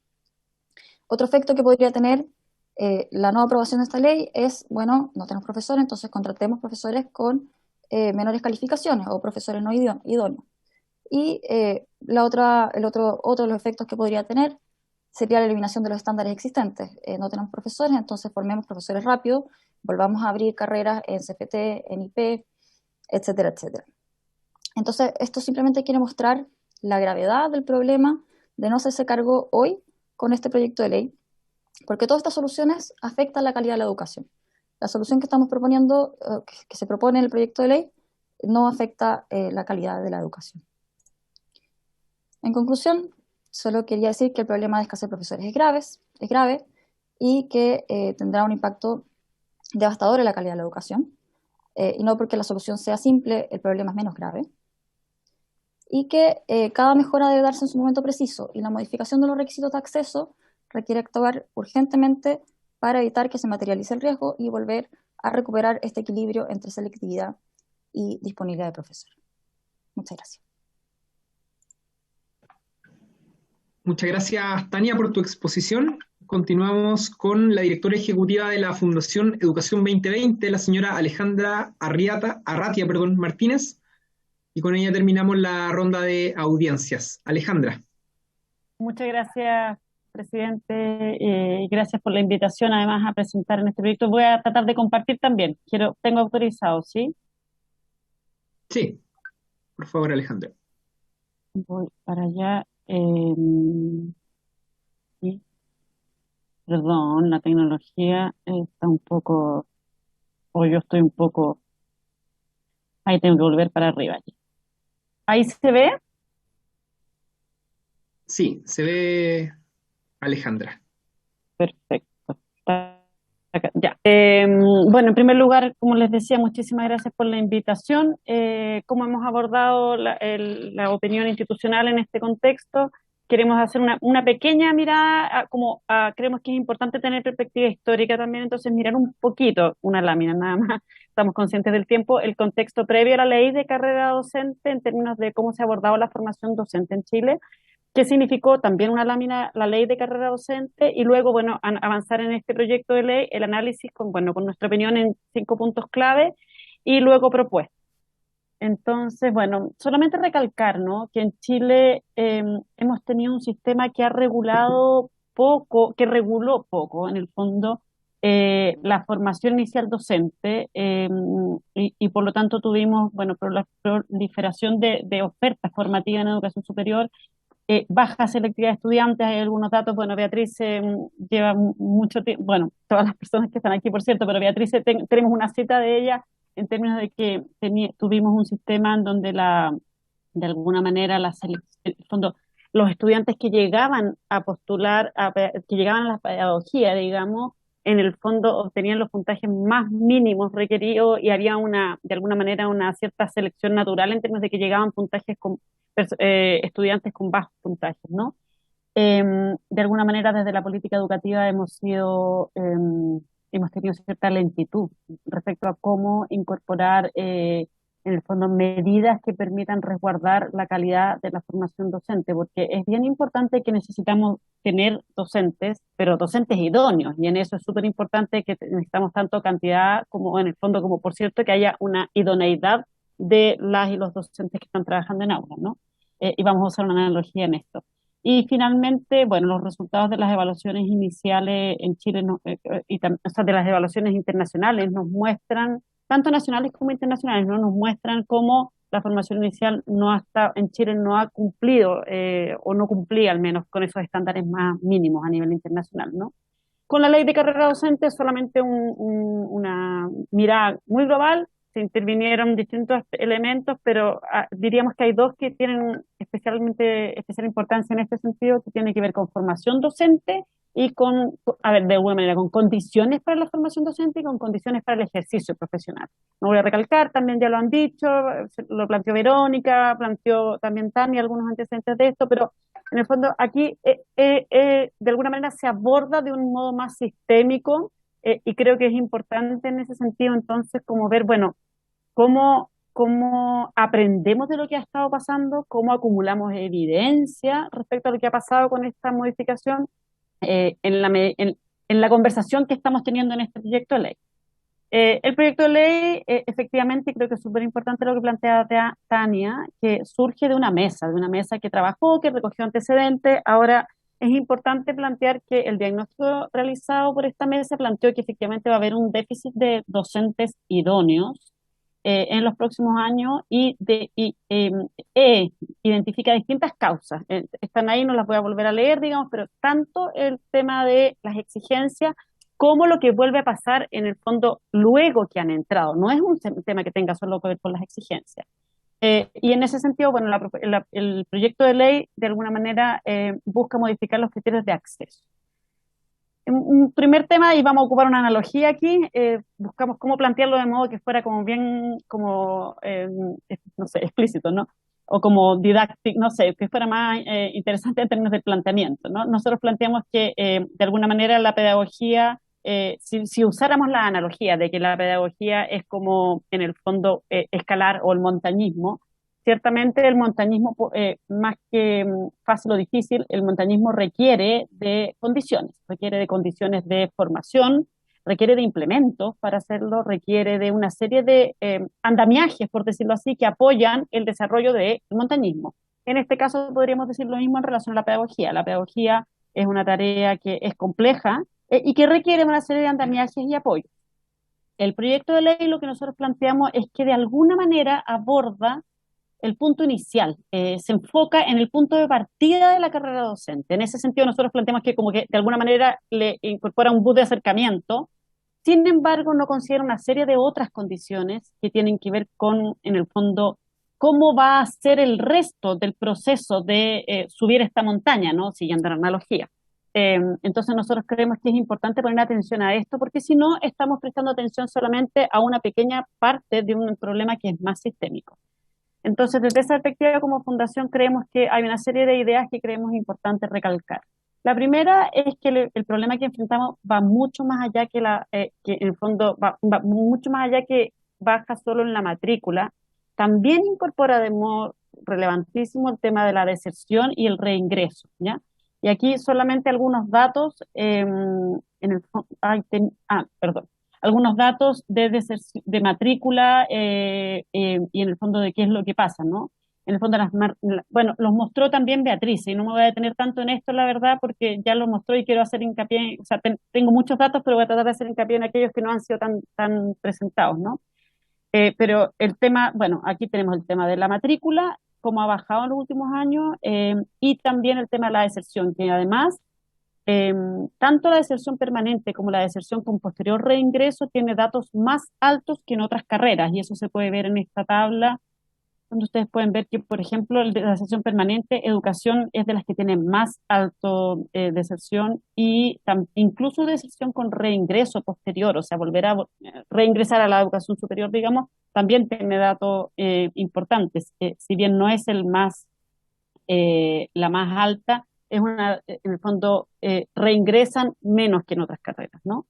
Otro efecto que podría tener la no aprobación de esta ley es, bueno, no tenemos profesores, entonces contratemos profesores con menores calificaciones o profesores no idóneos. Y el otro de los efectos que podría tener sería la eliminación de los estándares existentes. No tenemos profesores, entonces formemos profesores rápido, volvamos a abrir carreras en CFT, en IP, etcétera, etcétera. Entonces, esto simplemente quiere mostrar la gravedad del problema de no hacerse cargo hoy con este proyecto de ley, porque todas estas soluciones afectan la calidad de la educación. La solución que estamos proponiendo, que se propone en el proyecto de ley, no afecta la calidad de la educación. En conclusión, solo quería decir que el problema de escasez de profesores es grave y que tendrá un impacto devastador en la calidad de la educación, y no porque la solución sea simple, el problema es menos grave, y que cada mejora debe darse en su momento preciso, y la modificación de los requisitos de acceso requiere actuar urgentemente para evitar que se materialice el riesgo y volver a recuperar este equilibrio entre selectividad y disponibilidad de profesores. Muchas gracias. Muchas gracias, Tania, por tu exposición. Continuamos con la directora ejecutiva de la Fundación Educación 2020, la señora Alejandra Arratia Martínez, y con ella terminamos la ronda de audiencias. Alejandra. Muchas gracias, presidente, y gracias por la invitación además a presentar en este proyecto. Voy a tratar de compartir también. Tengo autorizado, ¿sí? Sí, por favor, Alejandra. Voy para allá. Sí. Perdón, la tecnología está un poco, o yo estoy un poco, ahí tengo que volver para arriba. ¿Ahí se ve? Sí, se ve, Alejandra. Perfecto. Ya. Bueno, en primer lugar, como les decía, muchísimas gracias por la invitación. Como hemos abordado la opinión institucional en este contexto, queremos hacer una pequeña mirada, creemos que es importante tener perspectiva histórica también, entonces mirar un poquito, una lámina nada más, estamos conscientes del tiempo, el contexto previo a la ley de carrera docente en términos de cómo se ha abordado la formación docente en Chile, qué significó también una lámina, la ley de carrera docente, y luego, bueno, avanzar en este proyecto de ley, el análisis con nuestra opinión en 5 puntos clave, y luego propuestas. Entonces, bueno, solamente recalcar, ¿no?, que en Chile hemos tenido un sistema que ha regulado poco, que reguló poco, en el fondo, la formación inicial docente, y por lo tanto tuvimos, bueno, por la proliferación de ofertas formativas en educación superior, baja selectividad de estudiantes. Hay algunos datos, bueno, Beatriz lleva mucho tiempo, bueno, todas las personas que están aquí, por cierto, pero Beatriz, tenemos una cita de ella en términos de que tuvimos un sistema en donde de alguna manera en el fondo, los estudiantes que llegaban a postular, que llegaban a la pedagogía, digamos, en el fondo obtenían los puntajes más mínimos requeridos, y había de alguna manera una cierta selección natural en términos de que llegaban puntajes estudiantes con bajos puntajes, ¿no? De alguna manera, desde la política educativa hemos tenido cierta lentitud respecto a cómo incorporar, en el fondo, medidas que permitan resguardar la calidad de la formación docente, porque es bien importante que necesitamos tener docentes, pero docentes idóneos, y en eso es súper importante que necesitamos tanto cantidad como, en el fondo, como, por cierto, que haya una idoneidad de las y los docentes que están trabajando en aulas, ¿no? Y vamos a usar una analogía en esto. Y finalmente, bueno, los resultados de las evaluaciones iniciales en Chile, o sea, de las evaluaciones internacionales, nos muestran, tanto nacionales como internacionales, ¿no?, nos muestran cómo la formación inicial en Chile no ha cumplido, o no cumplía al menos con esos estándares más mínimos a nivel internacional, ¿no? Con la ley de carrera docente, solamente una mirada muy global. Se intervinieron distintos elementos, pero diríamos que hay dos que tienen especial importancia en este sentido, que tiene que ver con formación docente y de alguna manera, con condiciones para la formación docente y con condiciones para el ejercicio profesional. No voy a recalcar, también ya lo han dicho, lo planteó Verónica, planteó también Tania algunos antecedentes de esto, pero en el fondo aquí de alguna manera se aborda de un modo más sistémico, y creo que es importante en ese sentido entonces como ver, bueno, cómo aprendemos de lo que ha estado pasando, cómo acumulamos evidencia respecto a lo que ha pasado con esta modificación, en la conversación que estamos teniendo en este proyecto de ley. El proyecto de ley, efectivamente, creo que es súper importante lo que plantea Tania, que surge de una mesa que trabajó, que recogió antecedentes. Ahora, es importante plantear que el diagnóstico realizado por esta mesa planteó que efectivamente va a haber un déficit de docentes idóneos en los próximos años, y identifica distintas causas. Están ahí, no las voy a volver a leer, digamos, pero tanto el tema de las exigencias como lo que vuelve a pasar en el fondo luego que han entrado. No es un tema que tenga solo que ver con las exigencias. Y en ese sentido, bueno, el proyecto de ley de alguna manera busca modificar los criterios de acceso. Un primer tema, y vamos a ocupar una analogía aquí, buscamos cómo plantearlo de modo que fuera como bien, como, no sé, explícito, ¿no? O como didáctico, no sé, que fuera más interesante en términos de planteamiento, ¿no? Nosotros planteamos que de alguna manera la pedagogía, si usáramos la analogía de que la pedagogía es como en el fondo escalar o el montañismo, ciertamente el montañismo, más que fácil o difícil, el montañismo requiere de condiciones de formación, requiere de implementos para hacerlo, requiere de una serie de andamiajes, por decirlo así, que apoyan el desarrollo del montañismo. En este caso podríamos decir lo mismo en relación a la pedagogía. La pedagogía es una tarea que es compleja y que requiere una serie de andamiajes y apoyos. El proyecto de ley, lo que nosotros planteamos es que de alguna manera aborda el punto inicial, se enfoca en el punto de partida de la carrera docente. En ese sentido, nosotros planteamos que como que de alguna manera le incorpora un bus de acercamiento. Sin embargo, no considera una serie de otras condiciones que tienen que ver con, en el fondo, cómo va a ser el resto del proceso de subir esta montaña, ¿no? Siguiendo la analogía. Entonces nosotros creemos que es importante poner atención a esto, porque si no, estamos prestando atención solamente a una pequeña parte de un problema que es más sistémico. Entonces, desde esa perspectiva, como fundación, creemos que hay una serie de ideas que creemos importante recalcar. La primera es que el problema que enfrentamos va mucho más allá que en el fondo, va mucho más allá que baja solo en la matrícula. También incorpora de modo relevantísimo el tema de la deserción y el reingreso, ¿ya? Y aquí solamente algunos datos, perdón, algunos datos de matrícula y en el fondo de qué es lo que pasa, ¿no? En el fondo, bueno, los mostró también Beatriz, y no me voy a detener tanto en esto, la verdad, porque ya lo mostró y quiero hacer hincapié, o sea, tengo muchos datos, pero voy a tratar de hacer hincapié en aquellos que no han sido tan presentados, ¿no? Pero el tema, bueno, aquí tenemos el tema de la matrícula, cómo ha bajado en los últimos años, y también el tema de la deserción, que además tanto la deserción permanente como la deserción con posterior reingreso tiene datos más altos que en otras carreras, y eso se puede ver en esta tabla, donde ustedes pueden ver que, por ejemplo, el de la deserción permanente, educación es de las que tiene más alto deserción, y incluso deserción con reingreso posterior, o sea, volver a reingresar a la educación superior, digamos, también tiene datos importantes. Si bien no es la más alta, en el fondo, reingresan menos que en otras carreras, ¿no?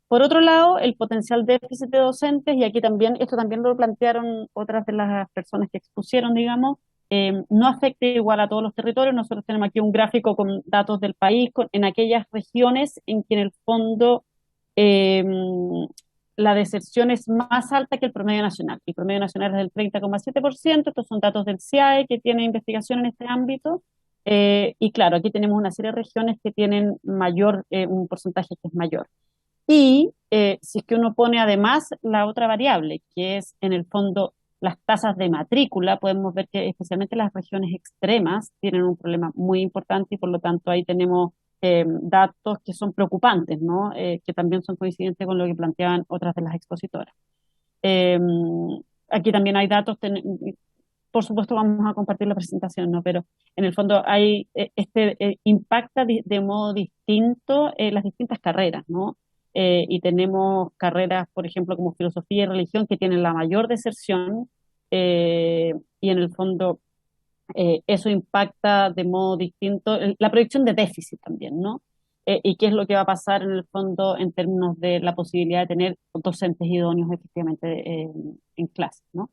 Por otro lado, el potencial déficit de docentes, y aquí también, esto también lo plantearon otras de las personas que expusieron, digamos, no afecta igual a todos los territorios. Nosotros tenemos aquí un gráfico con datos del país, en aquellas regiones en que en el fondo la deserción es más alta que el promedio nacional. El promedio nacional es del 30,7%, estos son datos del CIAE que tiene investigación en este ámbito. Y claro, aquí tenemos una serie de regiones que tienen un porcentaje que es mayor. Y si es que uno pone además la otra variable, que es en el fondo las tasas de matrícula, podemos ver que especialmente las regiones extremas tienen un problema muy importante, y por lo tanto ahí tenemos datos que son preocupantes, ¿no? Que también son coincidentes con lo que planteaban otras de las expositoras. Aquí también hay datos, por supuesto vamos a compartir la presentación, ¿no? Pero en el fondo impacta de modo distinto las distintas carreras, ¿no? Y tenemos carreras, por ejemplo, como filosofía y religión, que tienen la mayor deserción, y en el fondo eso impacta de modo distinto la proyección de déficit también, ¿no? Y qué es lo que va a pasar en el fondo en términos de la posibilidad de tener docentes idóneos efectivamente en clase, ¿no?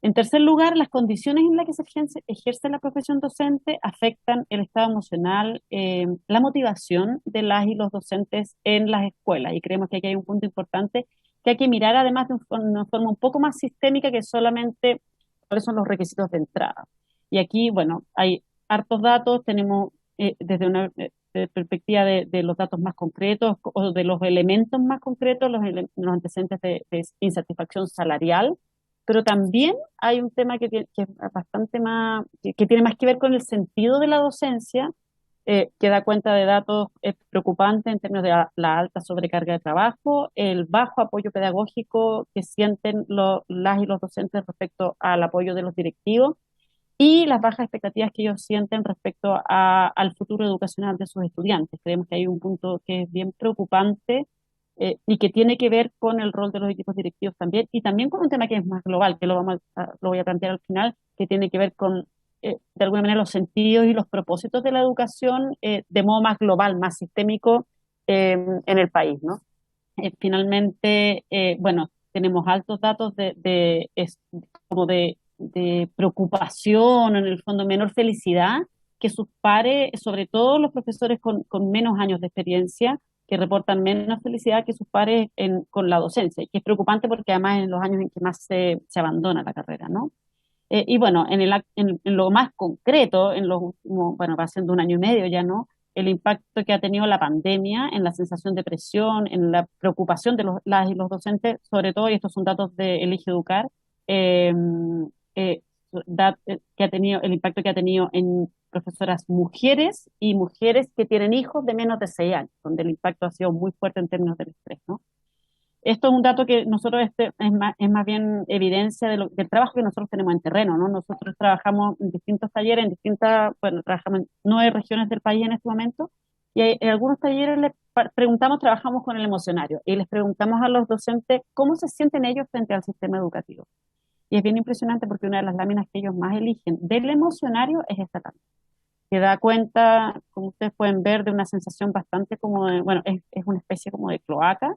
En tercer lugar, las condiciones en las que se ejerce la profesión docente afectan el estado emocional, la motivación de las y los docentes en las escuelas, y creemos que aquí hay un punto importante que hay que mirar además de una forma un poco más sistémica que solamente cuáles son los requisitos de entrada. Y aquí, bueno, hay hartos datos, tenemos desde una perspectiva de los datos más concretos o de los elementos más concretos, los antecedentes de insatisfacción salarial, pero también hay un tema que es bastante más, que tiene más que ver con el sentido de la docencia, que da cuenta de datos preocupantes en términos de la alta sobrecarga de trabajo, el bajo apoyo pedagógico que sienten las y los docentes respecto al apoyo de los directivos, y las bajas expectativas que ellos sienten respecto al futuro educacional de sus estudiantes. Creemos que hay un punto que es bien preocupante, y que tiene que ver con el rol de los equipos directivos también, y también con un tema que es más global, que lo voy a plantear al final, que tiene que ver con, de alguna manera, los sentidos y los propósitos de la educación, de modo más global, más sistémico, en el país, ¿no? Finalmente, bueno, tenemos altos datos como de preocupación, en el fondo menor felicidad, que sus pares, sobre todo los profesores con menos años de experiencia, que reportan menos felicidad que sus pares con la docencia, y que es preocupante porque además en los años en que más se abandona la carrera, ¿no? Y bueno, en lo más concreto, en los últimos, bueno, va siendo un año y medio ya, ¿no? El impacto que ha tenido la pandemia en la sensación de presión, en la preocupación de las y los docentes, sobre todo, y estos son datos de Elige Educar, eh, eh, que ha tenido, el impacto que ha tenido en profesoras mujeres y mujeres que tienen hijos de menos de 6 años, donde el impacto ha sido muy fuerte en términos del estrés, ¿no? Esto es un dato que nosotros es más bien evidencia del trabajo que nosotros tenemos en terreno, ¿no? Nosotros trabajamos en distintos talleres, bueno, trabajamos en 9 regiones del país en este momento, y en algunos talleres trabajamos con el emocionario, y les preguntamos a los docentes cómo se sienten ellos frente al sistema educativo. Y es bien impresionante porque una de las láminas que ellos más eligen del emocionario es esta lámina, que da cuenta, como ustedes pueden ver, de una sensación bastante como de, bueno, es una especie como de cloaca,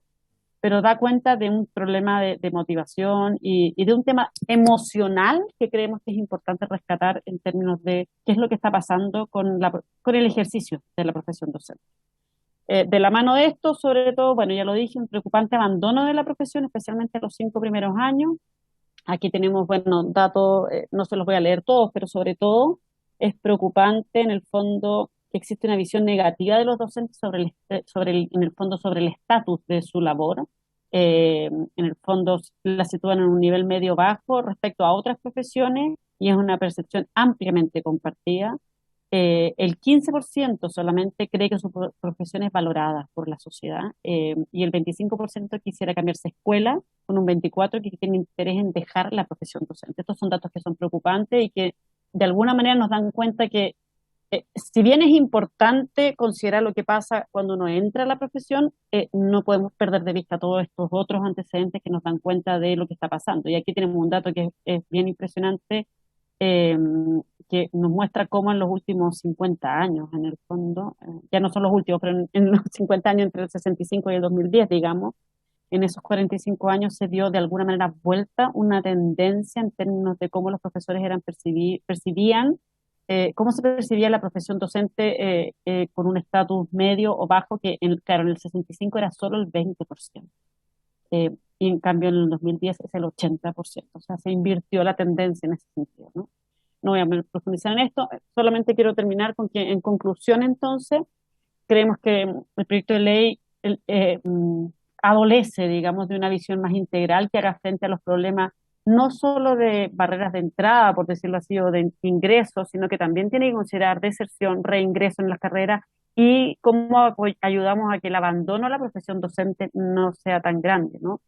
pero da cuenta de un problema de motivación y de un tema emocional que creemos que es importante rescatar en términos de qué es lo que está pasando con el ejercicio de la profesión docente. De la mano de esto, sobre todo, bueno, ya lo dije, un preocupante abandono de la profesión, especialmente en los 5 primeros años. Aquí tenemos, bueno, datos, no se los voy a leer todos, pero sobre todo es preocupante en el fondo que existe una visión negativa de los docentes en el fondo sobre el estatus de su labor. En el fondo la sitúan en un nivel medio bajo respecto a otras profesiones, y es una percepción ampliamente compartida. El 15% solamente cree que su profesión es valorada por la sociedad, y el 25% quisiera cambiarse de escuela, con un 24% que tiene interés en dejar la profesión docente. Estos son datos que son preocupantes y que de alguna manera nos dan cuenta que, si bien es importante considerar lo que pasa cuando uno entra a la profesión, no podemos perder de vista todos estos otros antecedentes que nos dan cuenta de lo que está pasando. Y aquí tenemos un dato que es bien impresionante, eh, que nos muestra cómo en los últimos 50 años, en el fondo, ya no son los últimos, pero en los 50 años entre el 65 y el 2010, digamos, en esos 45 años se dio de alguna manera vuelta una tendencia en términos de cómo los profesores percibían, cómo se percibía la profesión docente, con un estatus medio o bajo, que claro, en el 65 era solo el 20%. Y en cambio en el 2010 es el 80%, o sea, se invirtió la tendencia en ese sentido, ¿no? No voy a profundizar en esto, solamente quiero terminar con que, en conclusión, entonces, creemos que el proyecto de ley adolece, digamos, de una visión más integral que haga frente a los problemas no solo de barreras de entrada, por decirlo así, o de ingresos, sino que también tiene que considerar deserción, reingreso en las carreras, y cómo ayudamos a que el abandono a la profesión docente no sea tan grande, ¿no?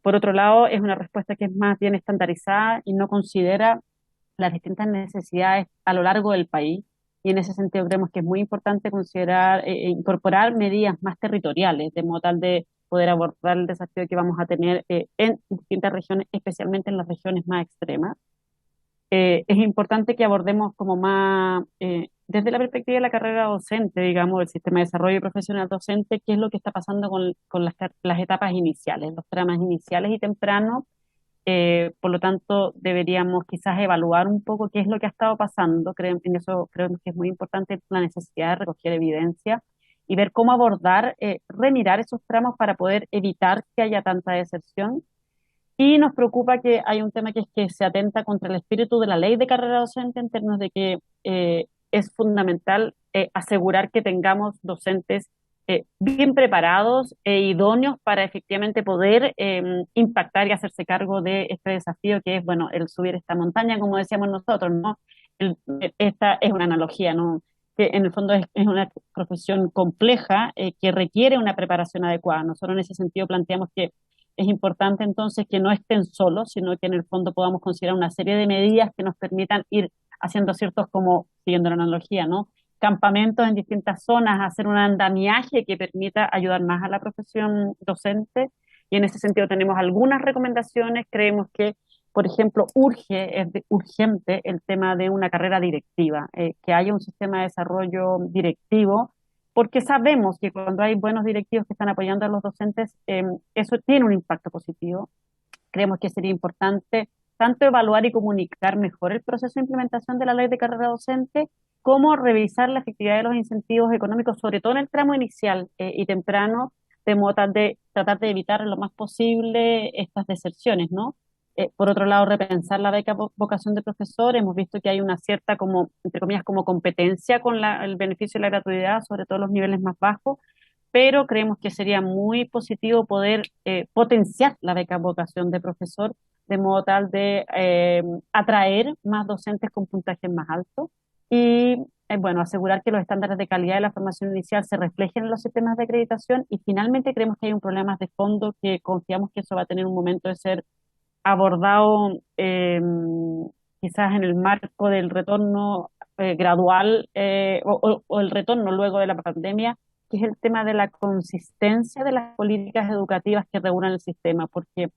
Por otro lado, es una respuesta que es más bien estandarizada y no considera las distintas necesidades a lo largo del país, y en ese sentido creemos que es muy importante considerar incorporar medidas más territoriales, de modo tal de poder abordar el desafío que vamos a tener en distintas regiones, especialmente en las regiones más extremas. Es importante que abordemos como más, desde la perspectiva de la carrera docente, digamos, del sistema de desarrollo profesional docente, qué es lo que está pasando con las etapas iniciales, los tramas iniciales y tempranos. Por lo tanto, deberíamos quizás evaluar un poco qué es lo que ha estado pasando. En eso creemos que es muy importante la necesidad de recoger evidencia y ver cómo abordar, remirar esos tramos para poder evitar que haya tanta deserción. Y nos preocupa que hay un tema que es que se atenta contra el espíritu de la ley de carrera docente, en términos de que es fundamental asegurar que tengamos docentes bien preparados e idóneeos para efectivamente poder impactar y hacerse cargo de este desafío que es, bueno, el subir esta montaña, como decíamos nosotros, ¿no? Esta es una analogía, ¿no? Que en el fondo es una profesión compleja que requiere una preparación adecuada. Nosotros en ese sentido planteamos que es importante entonces que no estén solos, sino que en el fondo podamos considerar una serie de medidas que nos permitan ir haciendo ciertos, como, siguiendo la analogía, ¿no? Campamentos en distintas zonas, hacer un andamiaje que permita ayudar más a la profesión docente. Y en ese sentido tenemos algunas recomendaciones. Creemos que, por ejemplo, es urgente el tema de una carrera directiva, que haya un sistema de desarrollo directivo, porque sabemos que cuando hay buenos directivos que están apoyando a los docentes, eso tiene un impacto positivo. Creemos que sería importante tanto evaluar y comunicar mejor el proceso de implementación de la ley de carrera docente, como revisar la efectividad de los incentivos económicos, sobre todo en el tramo inicial y temprano, de modo tal de tratar de evitar lo más posible estas deserciones, ¿no? Por otro lado, repensar la beca vocación de profesor. Hemos visto que hay una cierta, como, entre comillas, como competencia con el beneficio de la gratuidad, sobre todo los niveles más bajos, pero creemos que sería muy positivo poder potenciar la beca vocación de profesor, de modo tal de atraer más docentes con puntajes más altos y, bueno, asegurar que los estándares de calidad de la formación inicial se reflejen en los sistemas de acreditación. Y finalmente creemos que hay un problema más de fondo que confiamos que eso va a tener un momento de ser abordado quizás en el marco del retorno gradual o el retorno luego de la pandemia, que es el tema de la consistencia de las políticas educativas que regulan el sistema, porque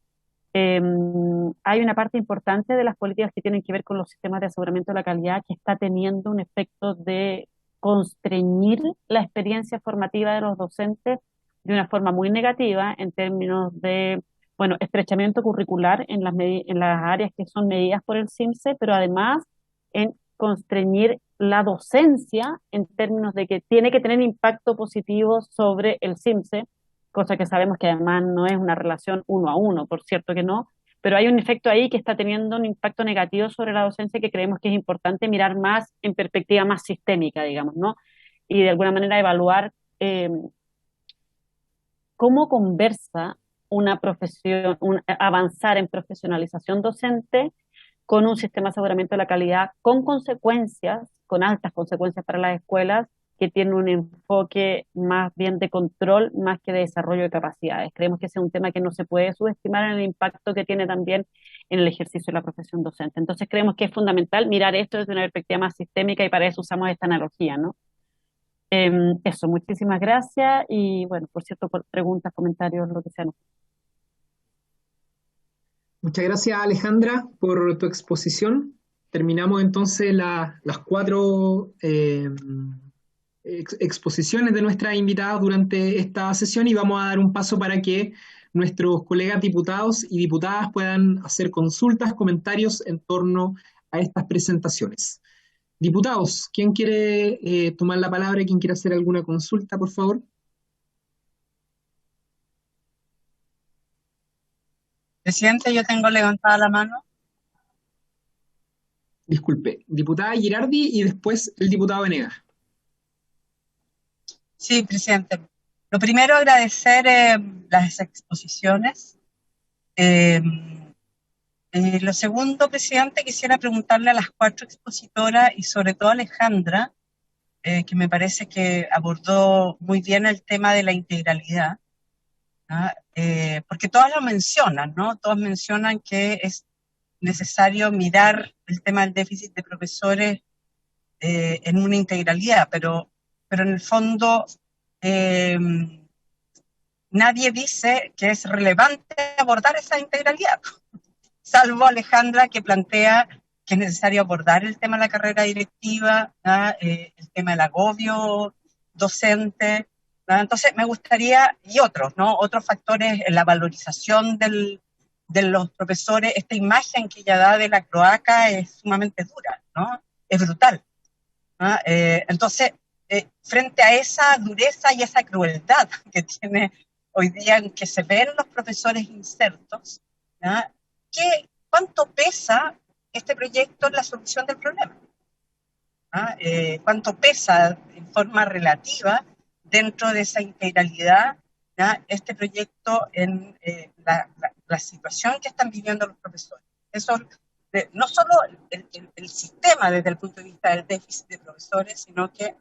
hay una parte importante de las políticas que tienen que ver con los sistemas de aseguramiento de la calidad que está teniendo un efecto de constreñir la experiencia formativa de los docentes de una forma muy negativa en términos de, bueno, estrechamiento curricular en las áreas que son medidas por el CIMSE, pero además en constreñir la docencia en términos de que tiene que tener impacto positivo sobre el CIMSE, cosa que sabemos que además no es una relación uno a uno, por cierto que no, pero hay un efecto ahí que está teniendo un impacto negativo sobre la docencia que creemos que es importante mirar más en perspectiva más sistémica, digamos, ¿no? Y de alguna manera evaluar cómo conversa una profesión, avanzar en profesionalización docente con un sistema de aseguramiento de la calidad con consecuencias, con altas consecuencias para las escuelas, que tienen un enfoque más bien de control más que de desarrollo de capacidades. Creemos que ese es un tema que no se puede subestimar en el impacto que tiene también en el ejercicio de la profesión docente. Entonces creemos que es fundamental mirar esto desde una perspectiva más sistémica y para eso usamos esta analogía, ¿no? Eso, muchísimas gracias y bueno, por cierto, por preguntas, comentarios, lo que sea. Muchas gracias, Alejandra, por tu exposición. Terminamos entonces las cuatro exposiciones de nuestras invitadas durante esta sesión y vamos a dar un paso para que nuestros colegas diputados y diputadas puedan hacer consultas, comentarios en torno a estas presentaciones. Diputados, ¿quién quiere tomar la palabra? ¿Quién quiere hacer alguna consulta, por favor? Presidente, yo tengo levantada la mano. Disculpe, diputada Girardi y después el diputado Venegas. Sí, presidente. Lo primero, agradecer las exposiciones. Lo segundo, presidente, quisiera preguntarle a las cuatro expositoras y sobre todo a Alejandra, que me parece que abordó muy bien el tema de la integralidad, ¿no? Porque todas lo mencionan, ¿no? Todas mencionan que es necesario mirar el tema del déficit de profesores en una integralidad, pero en el fondo nadie dice que es relevante abordar esa integralidad, salvo Alejandra, que plantea que es necesario abordar el tema de la carrera directiva, el tema del agobio docente, ¿no? Entonces me gustaría, y otros, ¿no? Otros factores en la valorización de los profesores. Esta imagen que ella da de la cloaca es sumamente dura, ¿no? Es brutal, ¿no? Entonces, frente a esa dureza y esa crueldad que tiene hoy día en que se ven los profesores insertos, ¿no? ¿Cuánto pesa este proyecto en la solución del problema? ¿No? ¿Cuánto pesa en forma relativa dentro de esa integralidad, ¿ya? Este proyecto en la situación que están viviendo los profesores. Eso, no solo el sistema desde el punto de vista del déficit de profesores, sino que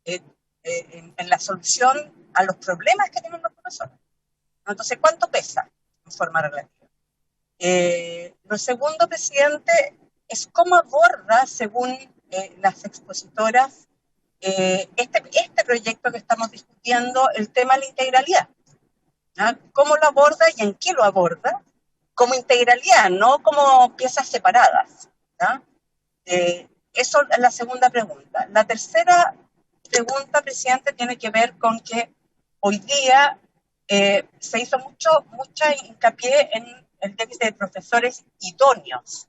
en la solución a los problemas que tienen los profesores. Entonces, ¿cuánto pesa en forma relativa? Lo segundo, presidente, es cómo aborda, según las expositoras, este proyecto que estamos discutiendo, el tema de la integralidad. ¿Ah? ¿Cómo lo aborda y en qué lo aborda? Como integralidad, no como piezas separadas. ¿Ah? Eso es la segunda pregunta. La tercera pregunta, presidente, tiene que ver con que hoy día se hizo mucha hincapié en el déficit de profesores idóneos.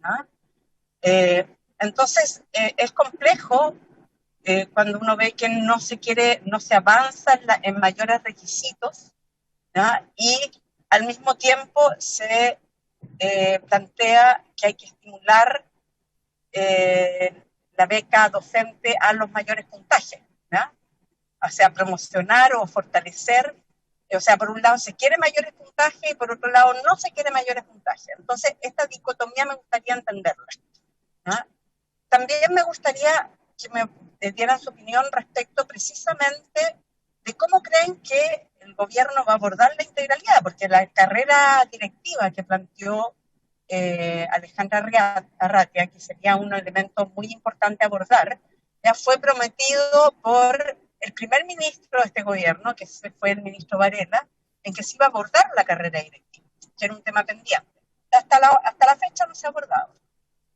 ¿Ah? Entonces, es complejo cuando uno ve que no se avanza en mayores requisitos, ¿ya? Y al mismo tiempo se plantea que hay que estimular la beca docente a los mayores puntajes, ¿ya? O sea, promocionar o fortalecer, o sea, por un lado se quiere mayores puntajes y por otro lado no se quiere mayores puntajes. Entonces, esta dicotomía me gustaría entenderla, ¿ya? También me gustaría que me dieran su opinión respecto precisamente de cómo creen que el gobierno va a abordar la integralidad, porque la carrera directiva que planteó Alejandra Arratia, que sería un elemento muy importante a abordar, ya fue prometido por el primer ministro de este gobierno, que fue el ministro Varela, en que se iba a abordar la carrera directiva, que era un tema pendiente. Hasta la fecha no se ha abordado.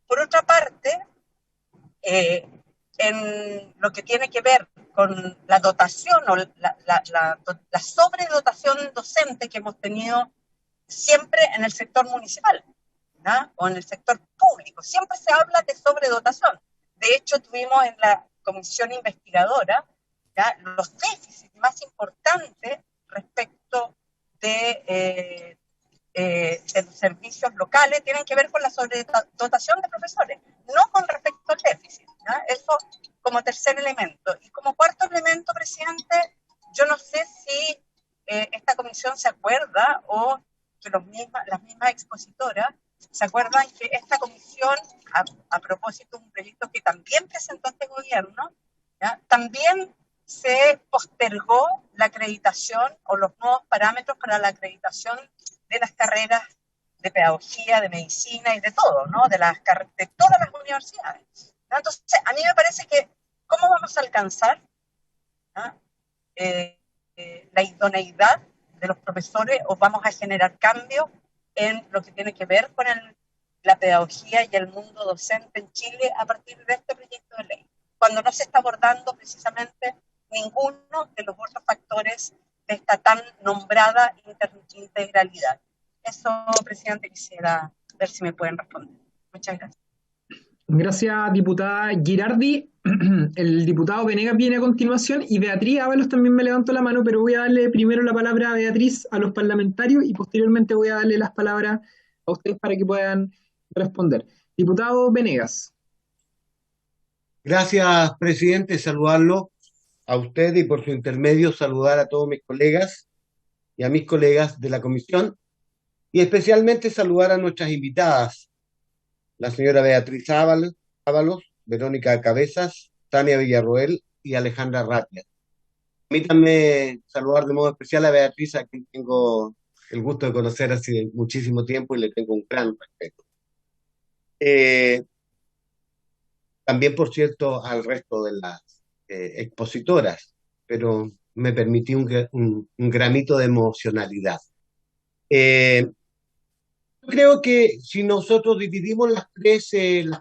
Por otra parte, en lo que tiene que ver con la dotación o la sobredotación docente que hemos tenido siempre en el sector municipal, ¿no? O en el sector público. Siempre se habla de sobredotación. De hecho, tuvimos en la comisión investigadora, ¿ya?, los déficits más importantes respecto de los servicios locales tienen que ver con la sobredotación de profesores, no con respecto al déficit, ¿ya? Eso como tercer elemento. Y como cuarto elemento, presidente, yo no sé si esta comisión se acuerda o que las mismas expositoras se acuerdan que esta comisión, a propósito de un proyecto que también presentó este gobierno, ¿ya?, también se postergó la acreditación o los nuevos parámetros para la acreditación de las carreras de pedagogía, de medicina y de todo, ¿no? De todas las universidades. ¿No? Entonces, a mí me parece que, ¿cómo vamos a alcanzar, ¿no?, la idoneidad de los profesores o vamos a generar cambios en lo que tiene que ver con la pedagogía y el mundo docente en Chile a partir de este proyecto de ley? Cuando no se está abordando precisamente ninguno de los otros factores de esta tan nombrada integralidad. Eso, presidente, quisiera ver si me pueden responder. Muchas gracias. Gracias, diputada Girardi. El diputado Venegas viene a continuación y Beatriz Ábalos también me levantó la mano, pero voy a darle primero la palabra a Beatriz, a los parlamentarios, y posteriormente voy a darle las palabras a ustedes para que puedan responder. Diputado Venegas. Gracias, presidente. Saludarlo a usted y por su intermedio saludar a todos mis colegas y a mis colegas de la comisión y especialmente saludar a nuestras invitadas, la señora Beatriz Ábalos, Verónica Cabezas, Tania Villarroel y Alejandra Arratia. Permítanme saludar de modo especial a Beatriz, a quien tengo el gusto de conocer hace muchísimo tiempo y le tengo un gran respeto. También, por cierto, al resto de las expositoras, pero me permití un gramito de emocionalidad. Creo que si nosotros dividimos las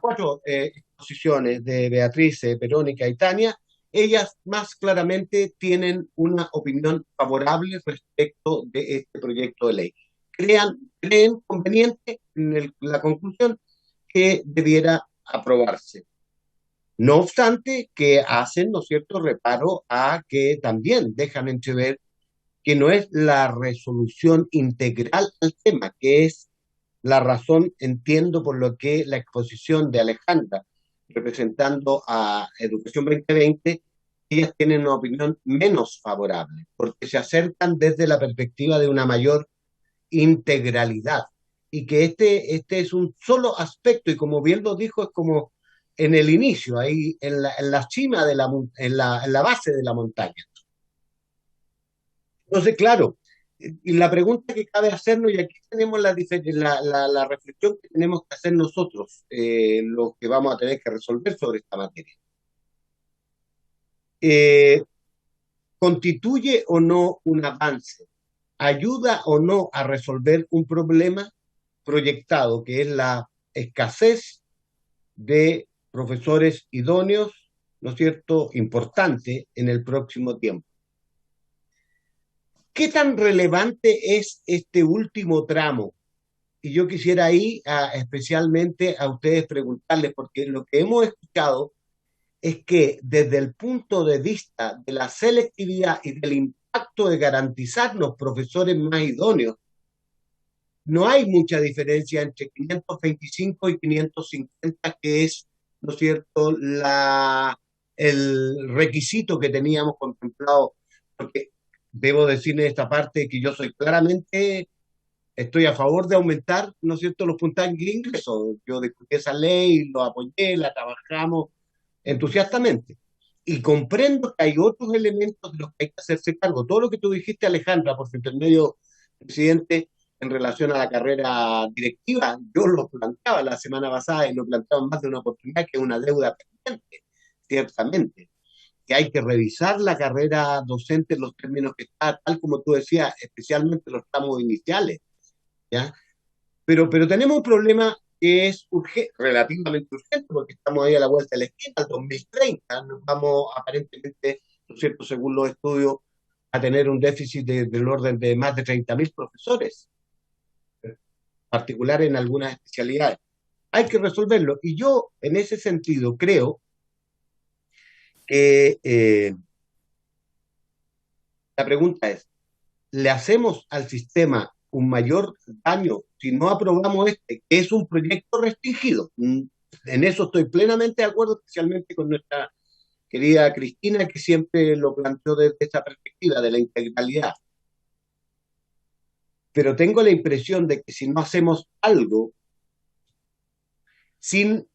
cuatro exposiciones de Beatriz, Verónica y Tania, ellas más claramente tienen una opinión favorable respecto de este proyecto de ley. Creen conveniente en la conclusión que debiera aprobarse. No obstante, que hacen, ¿no es cierto?, reparo a que también dejan entrever que no es la resolución integral al tema, que es la razón, entiendo, por lo que la exposición de Alejandra, representando a Educación 2020, ellas tienen una opinión menos favorable, porque se acercan desde la perspectiva de una mayor integralidad, y que este es un solo aspecto, y como bien lo dijo, es como en el inicio, ahí en la cima, en la base de la montaña. Entonces, claro, y la pregunta que cabe hacernos, y aquí tenemos la reflexión que tenemos que hacer nosotros, los que vamos a tener que resolver sobre esta materia. ¿Constituye o no un avance? ¿Ayuda o no a resolver un problema proyectado, que es la escasez de profesores idóneos, ¿no es cierto?, importante en el próximo tiempo? ¿Qué tan relevante es este último tramo? Y yo quisiera ahí especialmente a ustedes preguntarles, porque lo que hemos escuchado es que desde el punto de vista de la selectividad y del impacto de garantizarnos profesores más idóneos, no hay mucha diferencia entre 525 y 550, que es, ¿no es cierto?, el requisito que teníamos contemplado, porque debo decir en esta parte que yo estoy a favor de aumentar, ¿no es cierto?, los puntajes de ingreso. Yo discutí esa ley, lo apoyé, la trabajamos entusiastamente. Y comprendo que hay otros elementos de los que hay que hacerse cargo. Todo lo que tú dijiste, Alejandra, por su intermedio, presidente, en relación a la carrera directiva, yo lo planteaba la semana pasada y lo planteaba en más de una oportunidad, que es una deuda pendiente, ciertamente, que hay que revisar la carrera docente en los términos que está, tal como tú decías, especialmente los tramos iniciales, ¿ya? Pero tenemos un problema que es relativamente urgente, porque estamos ahí a la vuelta de la esquina, al 2030, nos vamos aparentemente, ¿no es cierto?, según los estudios, a tener un déficit del orden de más de 30.000 profesores, particular en algunas especialidades. Hay que resolverlo, y yo en ese sentido creo que la pregunta es, ¿le hacemos al sistema un mayor daño si no aprobamos que es un proyecto restringido? En eso estoy plenamente de acuerdo, especialmente con nuestra querida Cristina, que siempre lo planteó desde esa perspectiva de la integralidad. Pero tengo la impresión de que si no hacemos algo sin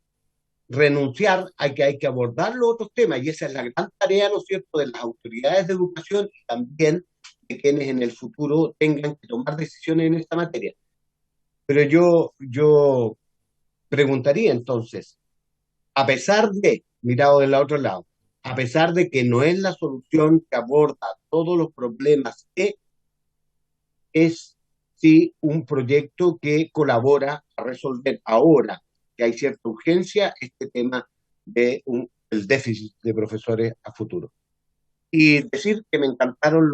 renunciar a que hay que abordar los otros temas, y esa es la gran tarea, ¿no es cierto?, de las autoridades de educación y también de quienes en el futuro tengan que tomar decisiones en esta materia. Pero yo preguntaría entonces, a pesar de, mirado del otro lado, a pesar de que no es la solución que aborda todos los problemas, es sí un proyecto que colabora a resolver ahora que hay cierta urgencia este tema del déficit de profesores a futuro. Y decir que me encantaron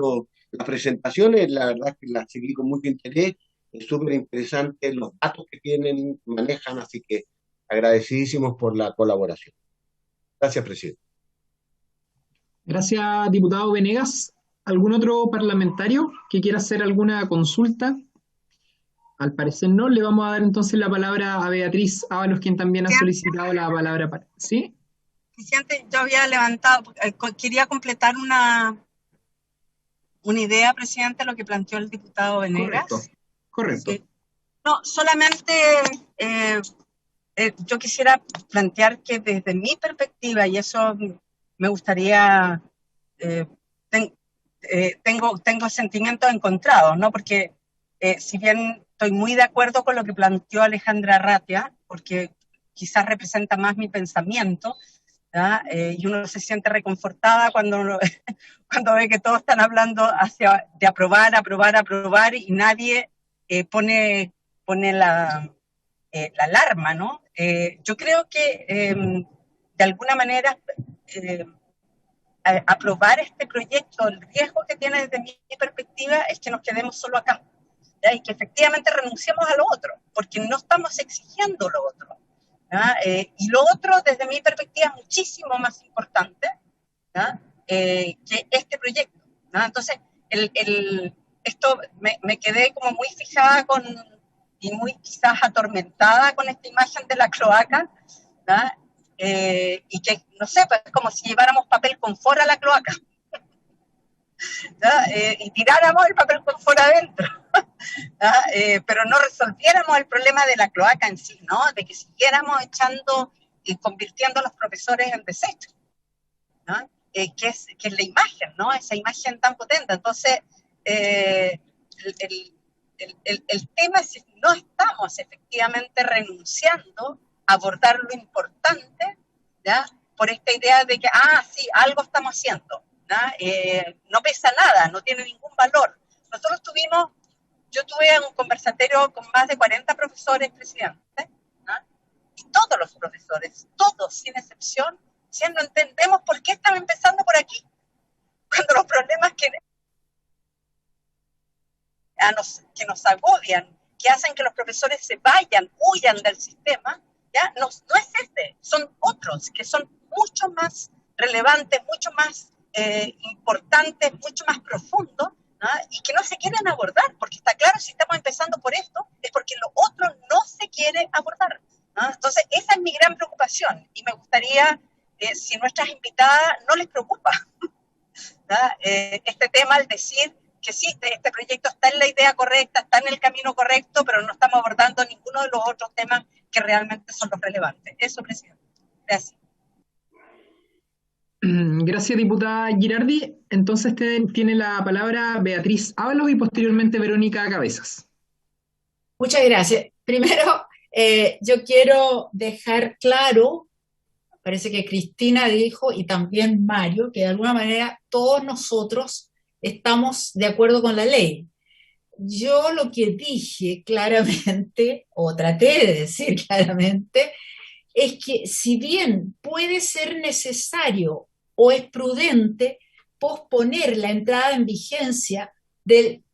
las presentaciones, la verdad es que las seguí con mucho interés, es súper interesante los datos que manejan, así que agradecidísimos por la colaboración. Gracias, presidente. Gracias, diputado Venegas. ¿Algún otro parlamentario que quiera hacer alguna consulta? Al parecer no. Le vamos a dar entonces la palabra a Beatriz Ábalos, quien también ha solicitado la palabra. ¿Sí? Presidente, yo había levantado, quería completar una idea, presidente, lo que planteó el diputado Venegas. Correcto. No, solamente yo quisiera plantear que desde mi perspectiva, y eso me gustaría, tengo sentimientos encontrados, ¿no? Porque si bien estoy muy de acuerdo con lo que planteó Alejandra Arratia, porque quizás representa más mi pensamiento, y uno se siente reconfortada cuando ve que todos están hablando de aprobar, y nadie pone la alarma, ¿no? Yo creo que de alguna manera aprobar este proyecto, el riesgo que tiene desde mi perspectiva es que nos quedemos solo acá, y que efectivamente renunciemos a lo otro, porque no estamos exigiendo lo otro. Y lo otro, desde mi perspectiva, es muchísimo más importante que este proyecto. Entonces, esto me quedé como muy fijada y muy quizás atormentada con esta imagen de la cloaca, y que, no sé, pues es como si lleváramos papel confort a la cloaca, y tiráramos el papel confort adentro, pero no resolviéramos el problema de la cloaca en sí, ¿no? De que siguiéramos echando y convirtiendo a los profesores en desechos, ¿no? Que es la imagen, ¿no? Esa imagen tan potente. Entonces, el tema es si no estamos efectivamente renunciando a abordar lo importante, ¿ya? Por esta idea de que, sí, algo estamos haciendo, no pesa nada, no tiene ningún valor. Yo tuve un conversatorio con más de 40 profesores presidentes, ¿no? Y todos los profesores, todos sin excepción, no entendemos por qué estamos empezando por aquí, cuando los problemas que nos agobian, que hacen que los profesores se vayan, huyan del sistema, ¿ya? No es son otros que son mucho más relevantes, mucho más importantes, mucho más profundos, ¿no? Y que no se quieren abordar, porque está claro, si estamos empezando por esto, es porque lo otro no se quiere abordar, ¿no? Entonces, esa es mi gran preocupación, y me gustaría, si nuestras invitadas no les preocupa, ¿no? Este tema, al decir que sí, este proyecto está en la idea correcta, está en el camino correcto, pero no estamos abordando ninguno de los otros temas que realmente son los relevantes. Eso, presidente. Gracias. Gracias, diputada Girardi. Entonces tiene la palabra Beatriz Ábalos y posteriormente Verónica Cabezas. Muchas gracias. Primero, yo quiero dejar claro, parece que Cristina dijo, y también Mario, que de alguna manera todos nosotros estamos de acuerdo con la ley. Yo lo que dije claramente, o traté de decir claramente, es que si bien puede ser necesario o es prudente posponer la entrada en vigencia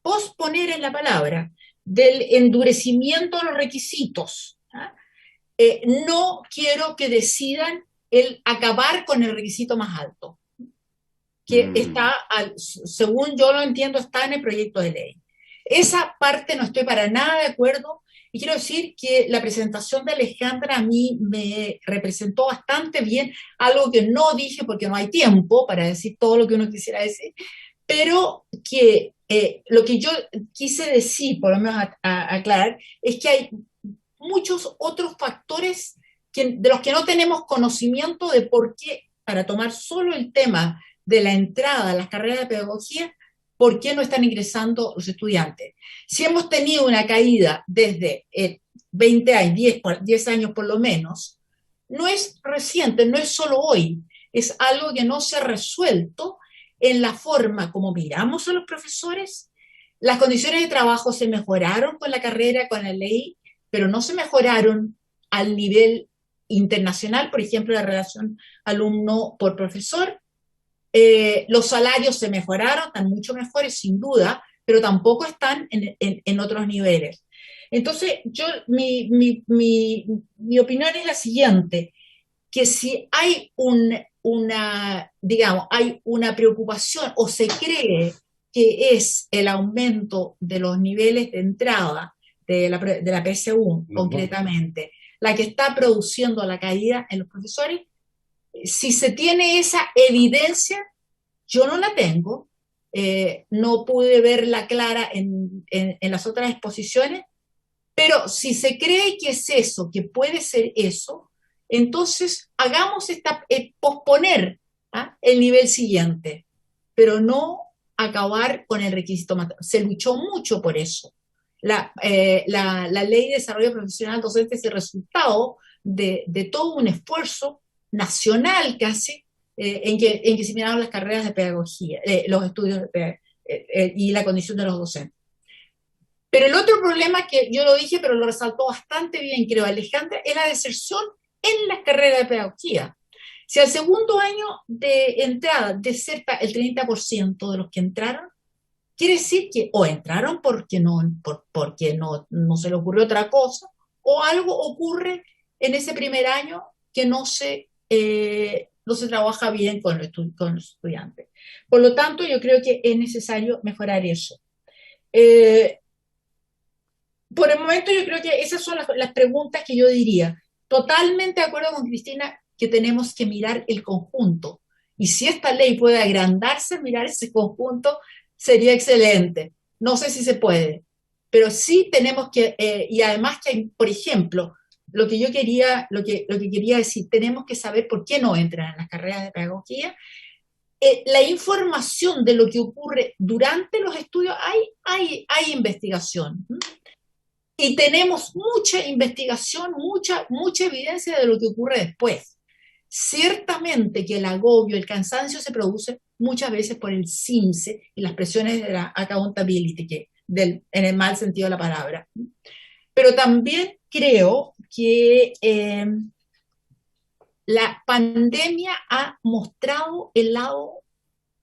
posponer en la palabra, del endurecimiento de los requisitos, no quiero que decidan el acabar con el requisito más alto, que está, según yo lo entiendo, está en el proyecto de ley. Esa parte no estoy para nada de acuerdo, y quiero decir que la presentación de Alejandra a mí me representó bastante bien, algo que no dije porque no hay tiempo para decir todo lo que uno quisiera decir, pero que lo que yo quise decir, por lo menos aclarar, es que hay muchos otros factores de los que no tenemos conocimiento de por qué, para tomar solo el tema de la entrada a las carreras de pedagogía, por qué no están ingresando los estudiantes. Si hemos tenido una caída desde 20 años, 10 años por lo menos, no es reciente, no es solo hoy, es algo que no se ha resuelto en la forma como miramos a los profesores. Las condiciones de trabajo se mejoraron con la carrera, con la ley, pero no se mejoraron al nivel internacional, por ejemplo, la relación alumno por profesor. Los salarios se mejoraron, están mucho mejores, sin duda, pero tampoco están en otros niveles. Entonces, mi opinión es la siguiente, que si hay hay una preocupación o se cree que es el aumento de los niveles de entrada de la PSU, concretamente, la que está produciendo la caída en los profesores, si se tiene esa evidencia, yo no la tengo, no pude verla clara en las otras exposiciones, pero si se cree que es eso, que puede ser eso, entonces hagamos posponer el nivel siguiente, pero no acabar con el requisito más. Se luchó mucho por eso. La Ley de Desarrollo Profesional Docente es el resultado de todo un esfuerzo nacional casi, en que se miraron las carreras de pedagogía, los estudios y la condición de los docentes. Pero el otro problema, que yo lo dije, pero lo resaltó bastante bien, creo, Alejandra, es la deserción en las carreras de pedagogía. Si al segundo año de entrada deserta el 30% de los que entraron, quiere decir que o entraron porque no se les ocurrió otra cosa, o algo ocurre en ese primer año que no se trabaja bien con los estudiantes. Por lo tanto, yo creo que es necesario mejorar eso. Por el momento, yo creo que esas son las preguntas que yo diría. Totalmente de acuerdo con Cristina que tenemos que mirar el conjunto. Y si esta ley puede agrandarse, mirar ese conjunto, sería excelente. No sé si se puede, pero sí tenemos que, y además que hay, por ejemplo, lo que quería decir, tenemos que saber por qué no entran en las carreras de pedagogía. La información de lo que ocurre durante los estudios, hay investigación. Y tenemos mucha investigación, mucha evidencia de lo que ocurre después. Ciertamente que el agobio, el cansancio se produce muchas veces por el CIMSE y las presiones de la accountability, en el mal sentido de la palabra. Pero también creo que la pandemia ha mostrado el lado,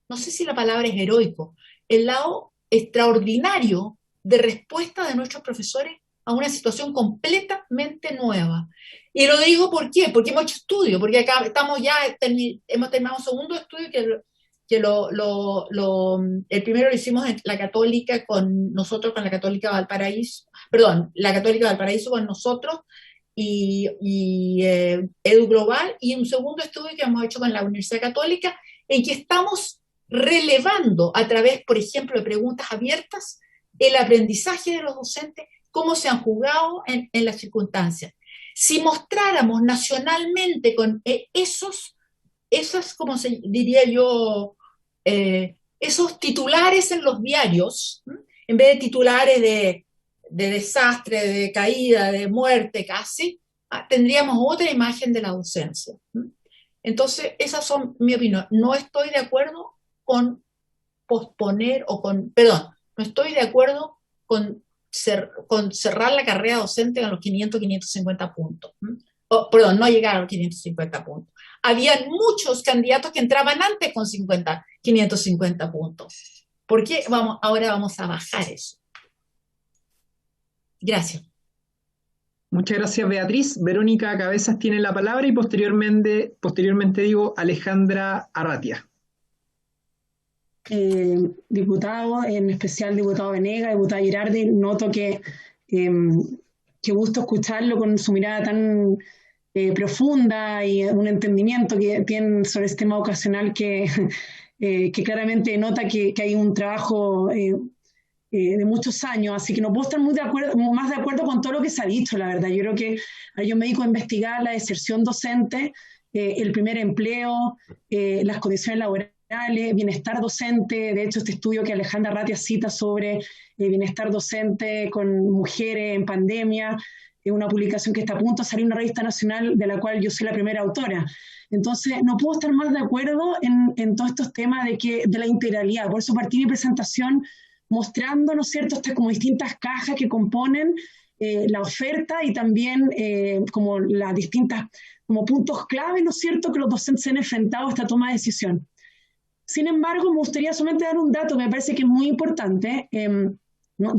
no sé si la palabra es heroico, el lado extraordinario de respuesta de nuestros profesores a una situación completamente nueva. Y lo digo ¿por qué? Porque hemos hecho estudios, porque acá estamos ya, hemos terminado un segundo estudio el primero lo hicimos en la Católica con nosotros, con la Católica Valparaíso, perdón, la Católica Valparaíso con nosotros y Edu Global, y un segundo estudio que hemos hecho con la Universidad Católica, en que estamos relevando a través, por ejemplo, de preguntas abiertas, el aprendizaje de los docentes, cómo se han jugado en las circunstancias. Si mostráramos nacionalmente con esas, como se diría yo, esos titulares en los diarios, en vez de titulares de desastre, de caída, de muerte casi, tendríamos otra imagen de la docencia. Entonces, esas son mi opinión. No estoy de acuerdo con posponer no estoy de acuerdo con cerrar la carrera docente a los 550 puntos. Perdón, no llegar a los 550 puntos. Habían muchos candidatos que entraban antes con 550 puntos. ¿Por qué ahora vamos a bajar eso? Gracias. Muchas gracias, Beatriz. Verónica Cabezas tiene la palabra y posteriormente Alejandra Arratia. Diputado, en especial diputado Venegas, diputada Girardi, noto que gusto escucharlo con su mirada tan profunda y un entendimiento que tienen sobre este tema vocacional que claramente nota que hay un trabajo de muchos años, así que no puedo estar más de acuerdo con todo lo que se ha dicho, la verdad. Yo creo que yo me dedico a investigar la deserción docente, el primer empleo, las condiciones laborales, bienestar docente. De hecho, este estudio que Alejandra Arratia cita sobre bienestar docente con mujeres en pandemia, una publicación que está a punto de salir en una revista nacional de la cual yo soy la primera autora. Entonces, no puedo estar más de acuerdo en todos estos temas de la integralidad. Por eso partí mi presentación mostrando, ¿no es cierto?, estas como distintas cajas que componen la oferta y también como las distintas como puntos clave, ¿no es cierto?, que los docentes se han enfrentado a esta toma de decisión. Sin embargo, me gustaría solamente dar un dato que me parece que es muy importante. ¿No?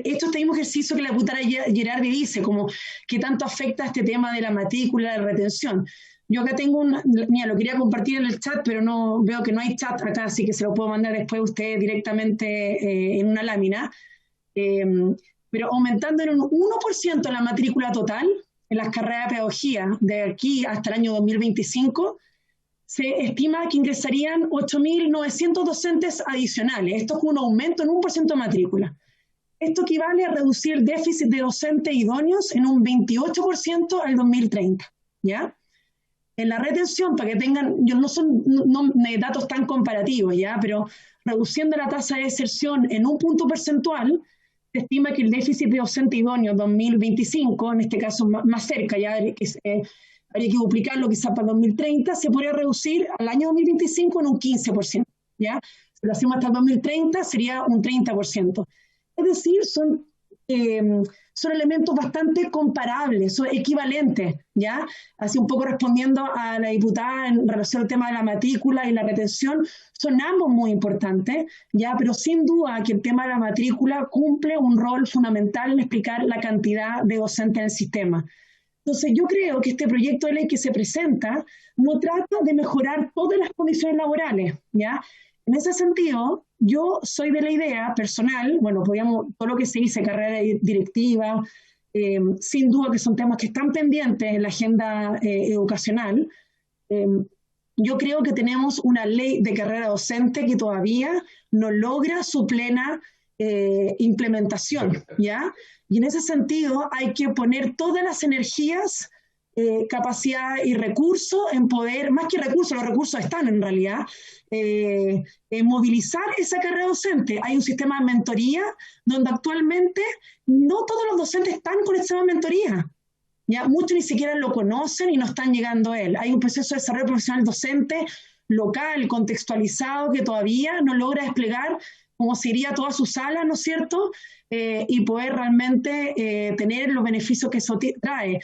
Este mismo ejercicio que la diputada Girardi dice, como qué tanto afecta este tema de la matrícula, de la retención. Yo acá tengo mira, lo quería compartir en el chat, pero no veo que no hay chat acá, así que se lo puedo mandar después a usted directamente en una lámina. Pero aumentando en un 1% la matrícula total en las carreras de pedagogía de aquí hasta el año 2025, se estima que ingresarían 8.900 docentes adicionales. Esto es un aumento en 1% de matrícula. Esto equivale a reducir el déficit de docentes idóneos en un 28% al 2030, ¿ya? En la retención, para que tengan, no son datos tan comparativos, ¿ya? Pero reduciendo la tasa de deserción en un punto porcentual, se estima que el déficit de docente idóneo 2025, en este caso más cerca, ya habría que duplicarlo quizás para 2030, se podría reducir al año 2025 en un 15%, ¿ya? Si lo hacemos hasta el 2030 sería un 30%. Es decir, son elementos bastante comparables, son equivalentes, ¿ya? Así un poco respondiendo a la diputada en relación al tema de la matrícula y la retención, son ambos muy importantes, ¿ya? Pero sin duda que el tema de la matrícula cumple un rol fundamental en explicar la cantidad de docentes en el sistema. Entonces yo creo que este proyecto de ley que se presenta no trata de mejorar todas las condiciones laborales, ¿ya? En ese sentido, yo soy de la idea personal, bueno, todo lo que se dice, carrera directiva, sin duda que son temas que están pendientes en la agenda educacional. Yo creo que tenemos una ley de carrera docente que todavía no logra su plena implementación, ¿ya? Y en ese sentido hay que poner todas las energías, capacidad y recursos en poder, más que recursos, los recursos están en realidad, en movilizar esa carrera docente. Hay un sistema de mentoría donde actualmente no todos los docentes están con el sistema de mentoría. Ya, muchos ni siquiera lo conocen y no están llegando a él. Hay un proceso de desarrollo profesional docente local, contextualizado, que todavía no logra desplegar cómo sería toda su sala, ¿no es cierto? Y poder realmente tener los beneficios que eso trae.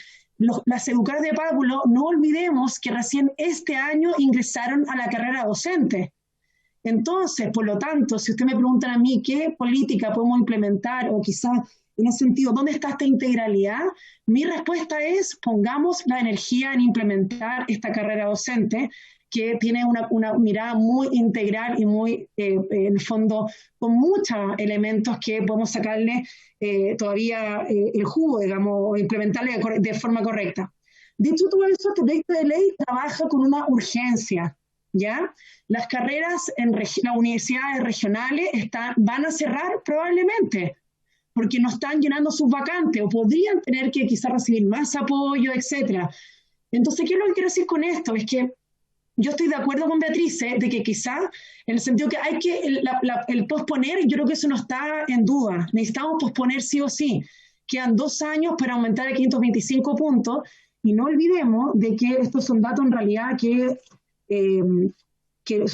Las educadoras de párvulo, no olvidemos que recién este año ingresaron a la carrera docente. Entonces, por lo tanto, si usted me preguntan a mí qué política podemos implementar, o quizás en ese sentido, ¿dónde está esta integralidad? Mi respuesta es, pongamos la energía en implementar esta carrera docente, que tiene una mirada muy integral y muy, en el fondo, con muchos elementos que podemos sacarle todavía el jugo, digamos, o implementarle de forma correcta. Dicho todo eso, este proyecto de ley trabaja con una urgencia, ¿ya? Las carreras en las universidades regionales van a cerrar probablemente, porque no están llenando sus vacantes, o podrían tener que quizás recibir más apoyo, etc. Entonces, ¿qué es lo que quiero decir con esto? Es que yo estoy de acuerdo con Beatriz, de que quizás, en el sentido que hay que, el posponer, yo creo que eso no está en duda. Necesitamos posponer sí o sí. Quedan 2 años para aumentar a 525 puntos, y no olvidemos de que estos son datos en realidad que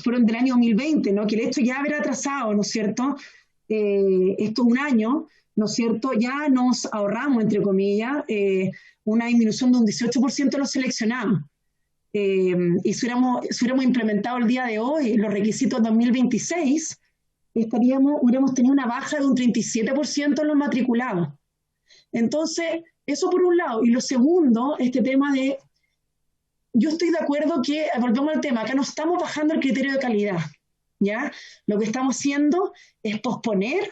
fueron del año 2020, ¿no? Que el hecho ya haber atrasado, ¿no es cierto? Esto un año, ¿no es cierto? Ya nos ahorramos, entre comillas, una disminución de un 18% de los seleccionados. Y si hubiéramos implementado el día de hoy los requisitos 2026, hubiéramos tenido una baja de un 37% en los matriculados. Entonces, eso por un lado. Y lo segundo, este tema de, yo estoy de acuerdo que, volvemos al tema, acá no estamos bajando el criterio de calidad, ¿ya? Lo que estamos haciendo es posponer,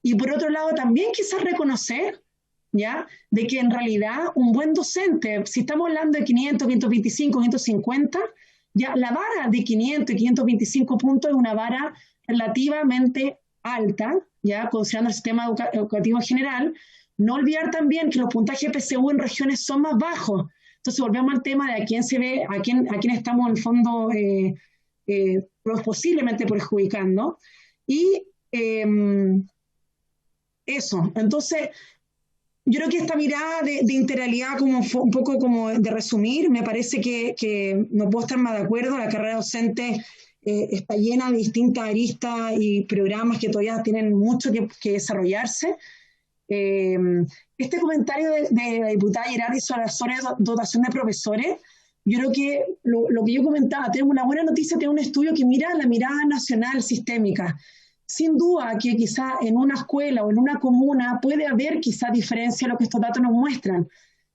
y por otro lado también quizás reconocer, ¿ya? De que en realidad un buen docente, si estamos hablando de 500, 525, 550, ya la vara de 500 y 525 puntos es una vara relativamente alta, ¿ya? Considerando el sistema educativo general. No olvidar también que los puntajes PSU en regiones son más bajos. Entonces volvemos al tema de a quién se ve, a quién estamos en el fondo posiblemente perjudicando. Y eso, entonces yo creo que esta mirada de integralidad, como un poco como de resumir, me parece que no puedo estar más de acuerdo. La carrera docente está llena de distintas aristas y programas que todavía tienen mucho que desarrollarse. Este comentario de la diputada Girardi sobre la dotación de profesores, yo creo que lo que yo comentaba, tenemos una buena noticia, tenemos un estudio que mira la mirada nacional sistémica. Sin duda que quizá en una escuela o en una comuna puede haber quizá diferencia en lo que estos datos nos muestran.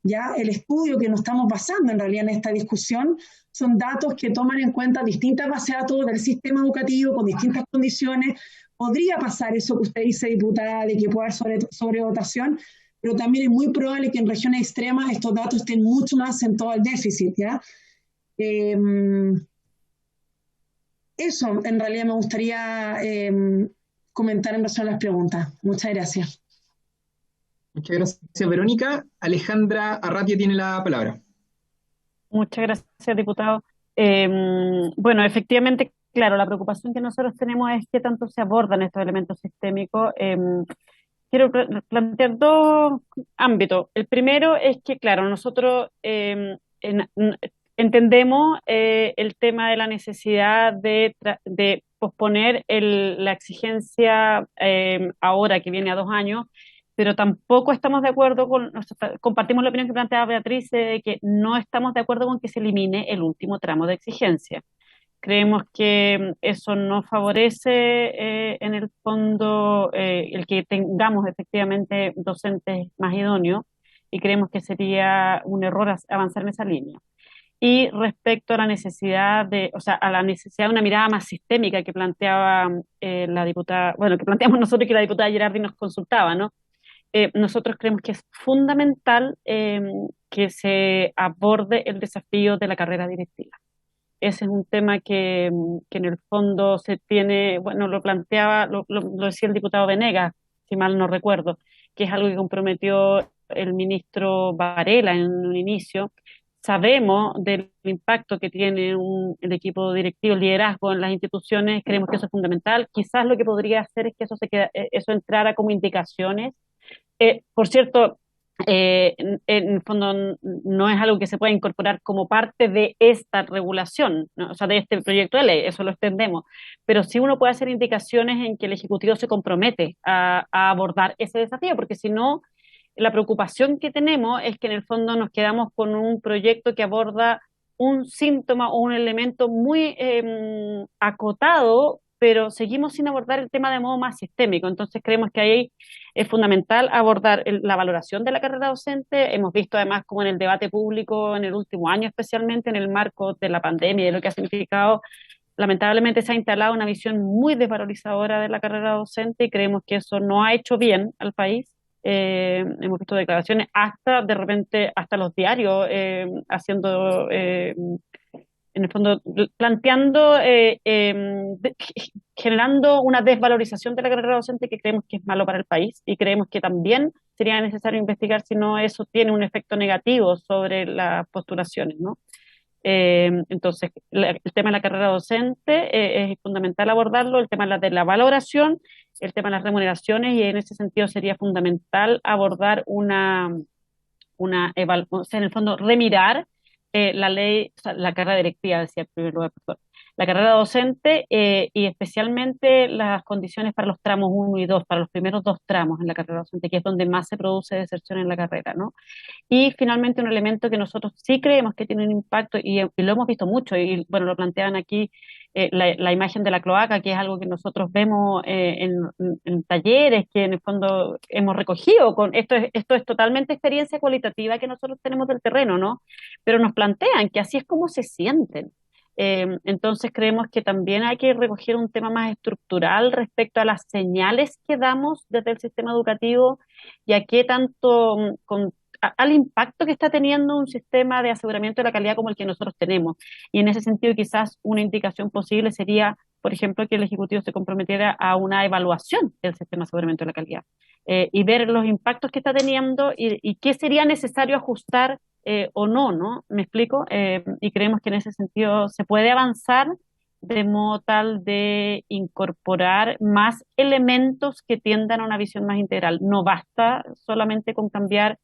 Ya el estudio que nos estamos basando en realidad en esta discusión son datos que toman en cuenta distintas bases de datos del sistema educativo con distintas condiciones. Podría pasar eso que usted dice, diputada, de que pueda haber sobredotación, pero también es muy probable que en regiones extremas estos datos estén mucho más acentuados al déficit, ¿ya? Eso en realidad me gustaría comentar en relación a las preguntas. Muchas gracias. Muchas gracias, Verónica. Alejandra Arratia tiene la palabra. Muchas gracias, diputado. Bueno, efectivamente, claro, la preocupación que nosotros tenemos es qué tanto se abordan estos elementos sistémicos. Quiero plantear 2 ámbitos. El primero es que, claro, nosotros entendemos el tema de la necesidad de posponer la exigencia ahora que viene a 2 años, pero tampoco estamos de acuerdo compartimos la opinión que planteaba Beatriz, de que no estamos de acuerdo con que se elimine el último tramo de exigencia. Creemos que eso no favorece en el fondo el que tengamos efectivamente docentes más idóneos, y creemos que sería un error avanzar en esa línea. Y respecto a la necesidad a la necesidad de una mirada más sistémica que planteaba la diputada, bueno, que planteamos nosotros y que la diputada Girardi nos consultaba, ¿no? nosotros creemos que es fundamental que se aborde el desafío de la carrera directiva. Ese es un tema que en el fondo se tiene, bueno, lo planteaba, lo decía el diputado Venegas, si mal no recuerdo, que es algo que comprometió el ministro Varela en un inicio. Sabemos del impacto que tiene el equipo directivo, el liderazgo en las instituciones, creemos que eso es fundamental. Quizás lo que podría hacer es que eso entrara como indicaciones. Por cierto, en el fondo no es algo que se pueda incorporar como parte de esta regulación, ¿no? O sea, de este proyecto de ley, eso lo extendemos, pero sí uno puede hacer indicaciones en que el Ejecutivo se compromete a abordar ese desafío, porque si no, la preocupación que tenemos es que en el fondo nos quedamos con un proyecto que aborda un síntoma o un elemento muy acotado, pero seguimos sin abordar el tema de modo más sistémico. Entonces creemos que ahí es fundamental abordar la valoración de la carrera docente. Hemos visto además como en el debate público en el último año, especialmente en el marco de la pandemia y de lo que ha significado, lamentablemente se ha instalado una visión muy desvalorizadora de la carrera docente y creemos que eso no ha hecho bien al país. Hemos visto declaraciones hasta de repente, hasta los diarios haciendo, en el fondo, planteando, generando una desvalorización de la carrera docente que creemos que es malo para el país y creemos que también sería necesario investigar si no eso tiene un efecto negativo sobre las postulaciones, ¿no? Entonces, el tema de la carrera docente es fundamental abordarlo, el tema de la valoración, el tema de las remuneraciones, y en ese sentido sería fundamental abordar o sea, en el fondo, remirar la ley, o sea, la carrera directiva, decía en primer lugar, perdón, la carrera docente y especialmente las condiciones para los tramos 1 y 2, para los primeros 2 tramos en la carrera docente, que es donde más se produce deserción en la carrera, ¿no? Y finalmente un elemento que nosotros sí creemos que tiene un impacto, y lo hemos visto mucho, y bueno, lo plantean aquí, la imagen de la cloaca, que es algo que nosotros vemos en talleres, que en el fondo hemos recogido. Esto es totalmente experiencia cualitativa que nosotros tenemos del terreno, ¿no? Pero nos plantean que así es como se sienten. Entonces creemos que también hay que recoger un tema más estructural respecto a las señales que damos desde el sistema educativo y a qué tanto al impacto que está teniendo un sistema de aseguramiento de la calidad como el que nosotros tenemos. Y en ese sentido, quizás una indicación posible sería, por ejemplo, que el Ejecutivo se comprometiera a una evaluación del sistema de aseguramiento de la calidad y ver los impactos que está teniendo y qué sería necesario ajustar o no, ¿no? ¿Me explico? Y creemos que en ese sentido se puede avanzar de modo tal de incorporar más elementos que tiendan a una visión más integral. No basta solamente con cambiar,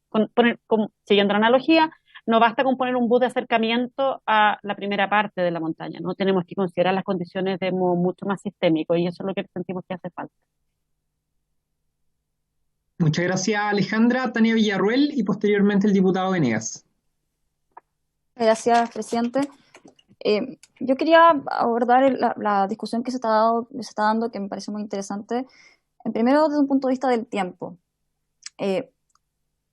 siguiendo la analogía, no basta con poner un bus de acercamiento a la primera parte de la montaña, ¿no? Tenemos que considerar las condiciones de modo mucho más sistémico y eso es lo que sentimos que hace falta. Muchas gracias, Alejandra. Tania Villarruel y posteriormente el diputado Venegas. Gracias, presidente. Yo quería abordar la discusión que se está dando, que me parece muy interesante. Primero, desde un punto de vista del tiempo.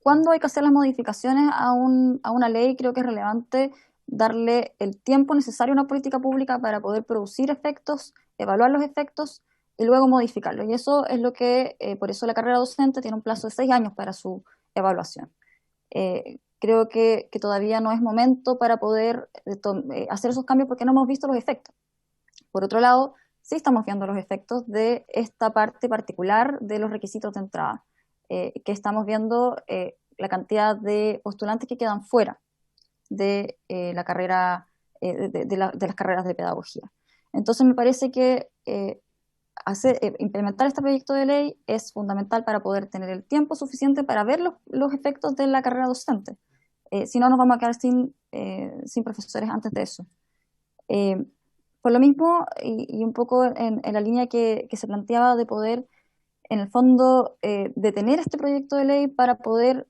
¿Cuándo hay que hacer las modificaciones a una ley? Creo que es relevante darle el tiempo necesario a una política pública para poder producir efectos, evaluar los efectos y luego modificarlos. Y eso es lo que, por eso la carrera docente tiene un plazo de 6 años para su evaluación. Creo que todavía no es momento para poder hacer esos cambios porque no hemos visto los efectos. Por otro lado, sí estamos viendo los efectos de esta parte particular de los requisitos de entrada, que estamos viendo la cantidad de postulantes que quedan fuera de la carrera, de las carreras de pedagogía. Entonces me parece que implementar este proyecto de ley es fundamental para poder tener el tiempo suficiente para ver los efectos de la carrera docente. Si no, nos vamos a quedar sin profesores antes de eso. Por lo mismo, y un poco en la línea que se planteaba de poder, en el fondo, detener este proyecto de ley para poder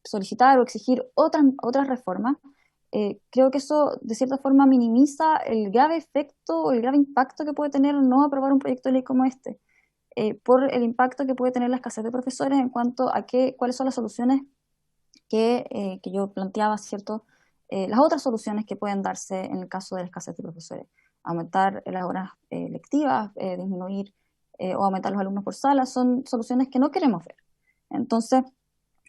solicitar o exigir otras reformas, creo que eso de cierta forma minimiza el grave efecto o el grave impacto que puede tener no aprobar un proyecto de ley como este, por el impacto que puede tener la escasez de profesores en cuanto a cuáles son las soluciones que yo planteaba, ¿cierto? Las otras soluciones que pueden darse en el caso de la escasez de profesores: aumentar las horas lectivas, disminuir o aumentar los alumnos por sala, son soluciones que no queremos ver. Entonces,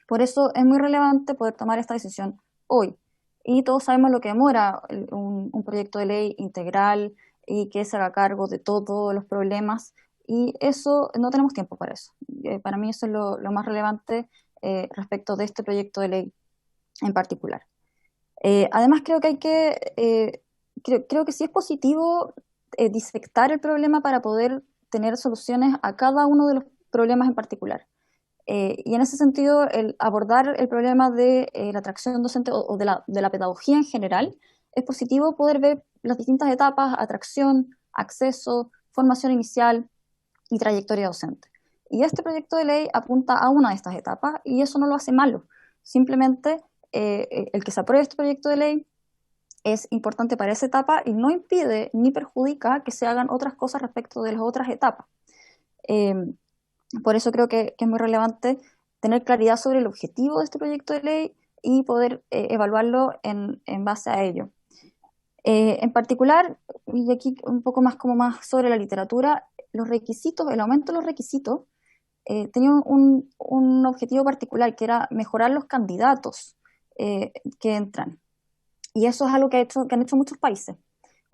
por eso es muy relevante poder tomar esta decisión hoy. Y todos sabemos lo que demora un proyecto de ley integral y que se haga cargo de todos los problemas, y eso no tenemos tiempo para eso. Para mí eso es lo más relevante respecto de este proyecto de ley en particular. Además creo que creo que sí es positivo disectar el problema para poder tener soluciones a cada uno de los problemas en particular. Y en ese sentido, el abordar el problema de la atracción docente o de la pedagogía en general, es positivo poder ver las distintas etapas: atracción, acceso, formación inicial y trayectoria docente. Y este proyecto de ley apunta a una de estas etapas, y eso no lo hace malo. Simplemente el que se apruebe este proyecto de ley es importante para esa etapa y no impide ni perjudica que se hagan otras cosas respecto de las otras etapas. Por eso creo que es muy relevante tener claridad sobre el objetivo de este proyecto de ley y poder evaluarlo en base a ello. En particular, y aquí un poco más sobre la literatura, los requisitos, el aumento de los requisitos tenía un objetivo particular, que era mejorar los candidatos que entran. Y eso es algo que han hecho muchos países.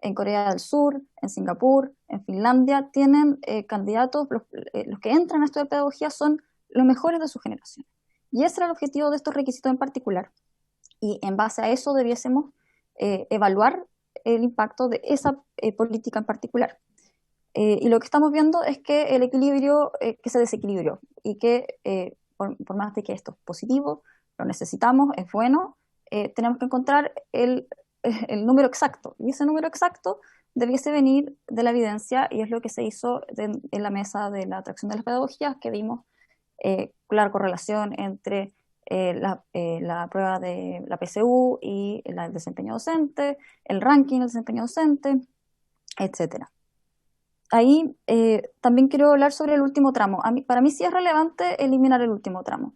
En Corea del Sur, en Singapur, en Finlandia, tienen candidatos, los que entran a estudiar pedagogía son los mejores de su generación. Y ese era el objetivo de estos requisitos en particular. Y en base a eso debiésemos evaluar el impacto de esa política en particular. Y lo que estamos viendo es que el equilibrio, que se desequilibró, y que por más de que esto es positivo, lo necesitamos, es bueno, tenemos que encontrar el número exacto, y ese número exacto debiese venir de la evidencia, y es lo que se hizo en la mesa de la atracción de las pedagogías, que vimos la correlación entre la prueba de la PSU y el desempeño docente, el ranking del desempeño docente, etcétera. Ahí también quiero hablar sobre el último tramo. Para mí sí es relevante eliminar el último tramo.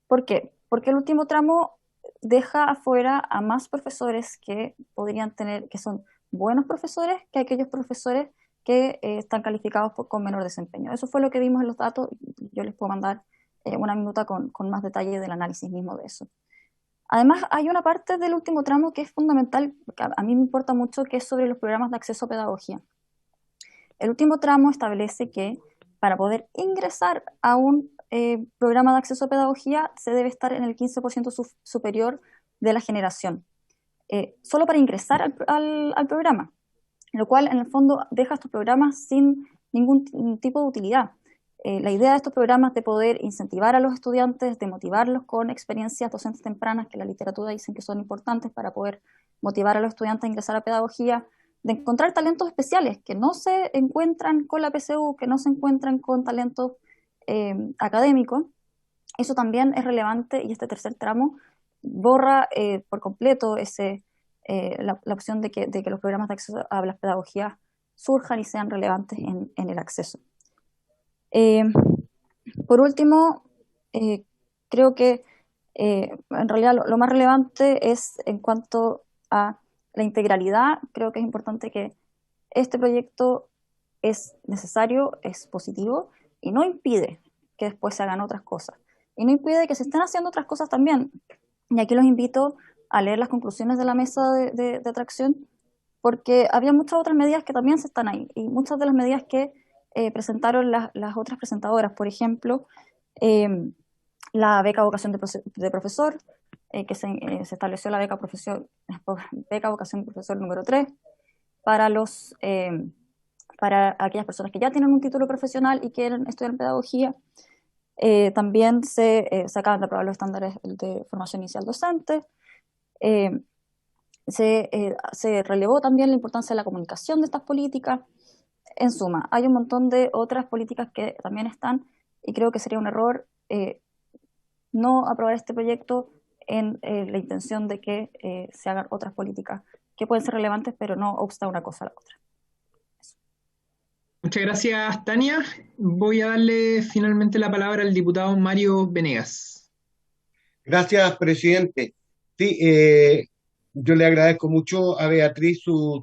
¿Por qué? Porque el último tramo deja afuera a más profesores que podrían tener, que son buenos profesores, que aquellos profesores que están calificados con menor desempeño. Eso fue lo que vimos en los datos. Yo les puedo mandar una minuta con más detalle del análisis mismo de eso. Además, hay una parte del último tramo que es fundamental, que a mí me importa mucho, que es sobre los programas de acceso a pedagogía. El último tramo establece que para poder ingresar a un programa de acceso a pedagogía se debe estar en el 15% superior de la generación, solo para ingresar al programa, lo cual en el fondo deja estos programas sin ningún tipo de utilidad. La idea de estos programas de poder incentivar a los estudiantes, de motivarlos con experiencias docentes tempranas, que la literatura dicen que son importantes para poder motivar a los estudiantes a ingresar a pedagogía, de encontrar talentos especiales que no se encuentran con la PSU, que no se encuentran con talentos académicos. Eso también es relevante, y este tercer tramo borra por completo la opción de que los programas de acceso a las pedagogías surjan y sean relevantes en el acceso. Por último, creo que en realidad lo más relevante es en cuanto a la integralidad. Creo que es importante que este proyecto es necesario, es positivo, y no impide que después se hagan otras cosas. Y no impide que se estén haciendo otras cosas también. Y aquí los invito a leer las conclusiones de la mesa de atracción, porque había muchas otras medidas que también se están ahí, y muchas de las medidas que presentaron las otras presentadoras. Por ejemplo, la beca vocación de profesor, que se estableció la beca vocación de profesor número 3 para aquellas personas que ya tienen un título profesional y quieren estudiar en pedagogía. También se acaban de aprobar los estándares de formación inicial docente. Se relevó también la importancia de la comunicación de estas políticas. En suma, hay un montón de otras políticas que también están, y creo que sería un error no aprobar este proyecto en la intención de que se hagan otras políticas que pueden ser relevantes, pero no obsta una cosa a la otra. Muchas gracias, Tania. Voy a darle finalmente la palabra al diputado Mario Venegas. Gracias, presidente. Sí, yo le agradezco mucho a Beatriz su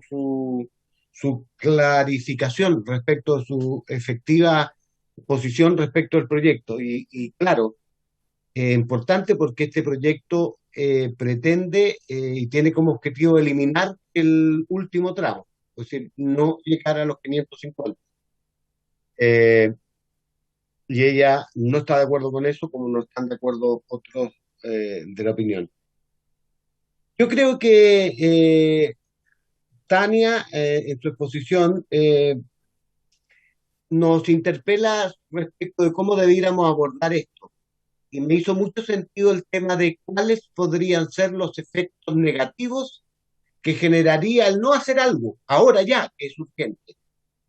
clarificación respecto a su efectiva posición respecto al proyecto. Y claro, importante porque este proyecto pretende y tiene como objetivo eliminar el último tramo, es decir, no llegar a los 550. Eh, y ella no está de acuerdo con eso, como no están de acuerdo otros de la opinión. Yo creo que Tania, en su exposición, nos interpela respecto de cómo debiéramos abordar esto. Y me hizo mucho sentido el tema de cuáles podrían ser los efectos negativos que generaría el no hacer algo, ahora ya, que es urgente.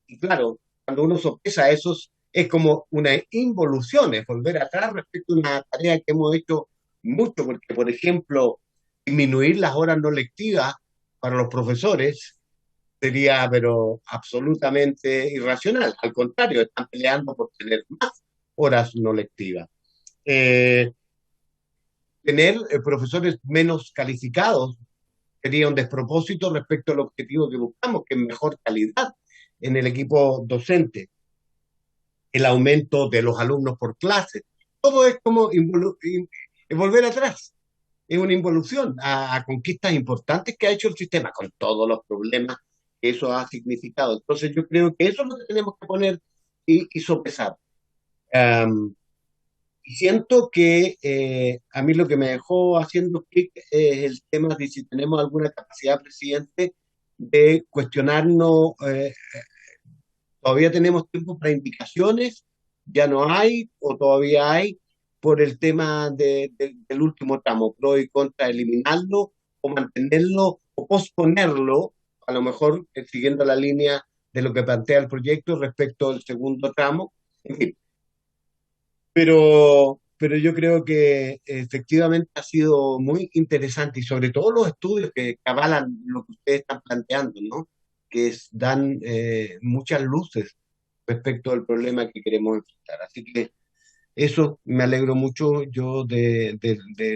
Y claro, cuando uno sopesa esos, es como una involución, es volver atrás respecto a una tarea que hemos hecho mucho, porque, por ejemplo, disminuir las horas no lectivas para los profesores sería, pero absolutamente irracional. Al contrario, están peleando por tener más horas no lectivas. Eh, Tener profesores menos calificados sería un despropósito respecto al objetivo que buscamos, que es mejor calidad en el equipo docente, el aumento de los alumnos por clase. Todo es como volver atrás, es una involución a conquistas importantes que ha hecho el sistema, con todos los problemas que eso ha significado. Entonces yo creo que eso es lo que tenemos que poner y sopesar. Um, Y siento que a mí lo que me dejó haciendo clic es el tema de si tenemos alguna capacidad, presidente, de cuestionarnos. Todavía tenemos tiempo para indicaciones, ya no hay, o todavía hay, por el tema del último tramo, pro y contra, eliminarlo, o mantenerlo, o posponerlo, a lo mejor siguiendo la línea de lo que plantea el proyecto respecto al segundo tramo. En fin, pero yo creo que efectivamente ha sido muy interesante y sobre todo los estudios que avalan lo que ustedes están planteando, ¿no? Dan muchas luces respecto al problema que queremos enfrentar. Así que eso me alegro mucho yo de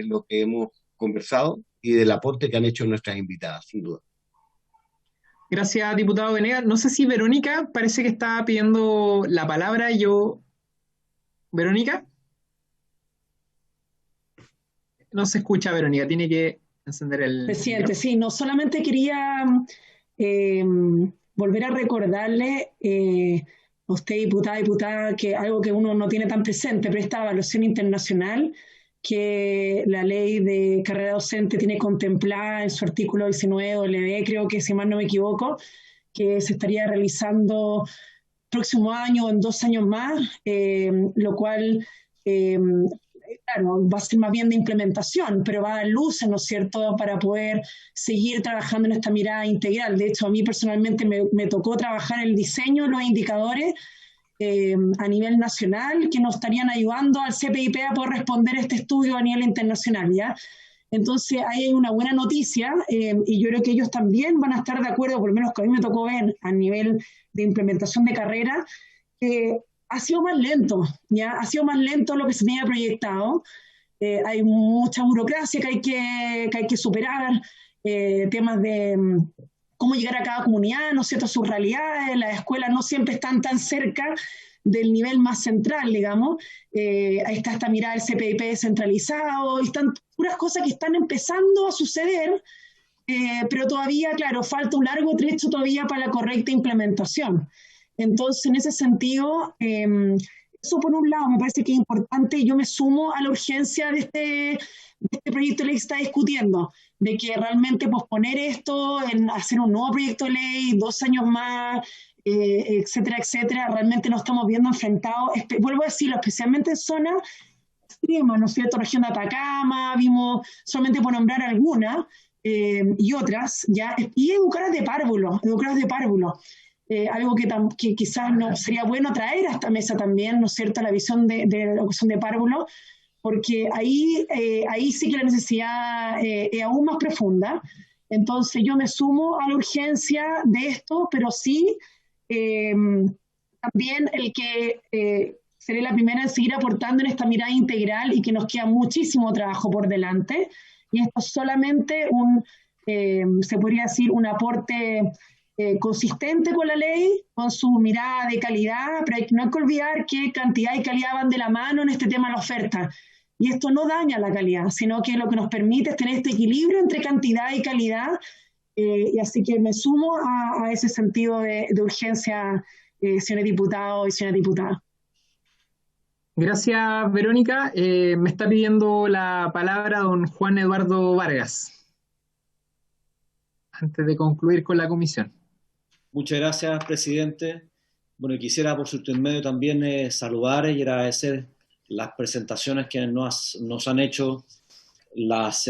lo que hemos conversado y del aporte que han hecho nuestras invitadas, sin duda. Gracias, diputado Venegas. No sé si Verónica parece que estaba pidiendo la palabra. Verónica, no se escucha, Verónica. Tiene que encender el Presidente, micrófono. sí, no solamente quería volver a recordarle a usted, diputada, que algo que uno no tiene tan presente, pero esta evaluación internacional que la ley de carrera docente tiene contemplada en su artículo 19W, creo que si mal no me equivoco, que se estaría realizando próximo año o en 2 años más, lo cual claro, va a ser más bien de implementación, pero va a dar luces, ¿no es cierto?, para poder seguir trabajando en esta mirada integral. De hecho, a mí personalmente me tocó trabajar el diseño de los indicadores a nivel nacional que nos estarían ayudando al CPIP a poder responder a este estudio a nivel internacional, ¿ya? Entonces, ahí hay una buena noticia y yo creo que ellos también van a estar de acuerdo, por lo menos que a mí me tocó ver a nivel de implementación de carrera, que ha sido más lento, ¿ya? Ha sido más lento lo que se tenía proyectado. Hay mucha burocracia que hay que superar, temas de cómo llegar a cada comunidad, ¿no es cierto?, sus realidades, las escuelas no siempre están tan cerca del nivel más central, digamos. Ahí está esta mirada del CPIP descentralizado, y están puras cosas que están empezando a suceder, pero todavía, claro, falta un largo trecho todavía para la correcta implementación. Entonces, en ese sentido, eso por un lado me parece que es importante, y yo me sumo a la urgencia de este proyecto de ley que se está discutiendo, de que realmente posponer esto, en hacer un nuevo proyecto de ley, 2 años más, etcétera, etcétera, realmente nos estamos viendo enfrentados, vuelvo a decirlo, especialmente en zonas extremas, ¿no es cierto?, región de Atacama, vimos, solamente por nombrar algunas, y otras, ¿ya? Y educadoras de párvulo, algo que quizás no sería bueno traer a esta mesa también, ¿no es cierto?, la visión de la educación de párvulo, porque ahí sí que la necesidad es aún más profunda. Entonces yo me sumo a la urgencia de esto, pero sí también el que seré la primera en seguir aportando en esta mirada integral y que nos queda muchísimo trabajo por delante. Y esto es solamente se podría decir, un aporte consistente con la ley, con su mirada de calidad, pero no hay que olvidar que cantidad y calidad van de la mano en este tema de la oferta. Y esto no daña la calidad, sino que lo que nos permite es tener este equilibrio entre cantidad y calidad. Y así que me sumo a ese sentido de urgencia, señores diputados y señoras diputadas. Gracias, Verónica. Me está pidiendo la palabra don Juan Eduardo Vargas, antes de concluir con la comisión. Muchas gracias, presidente. Bueno, quisiera por su intermedio también saludar y agradecer las presentaciones que nos han hecho las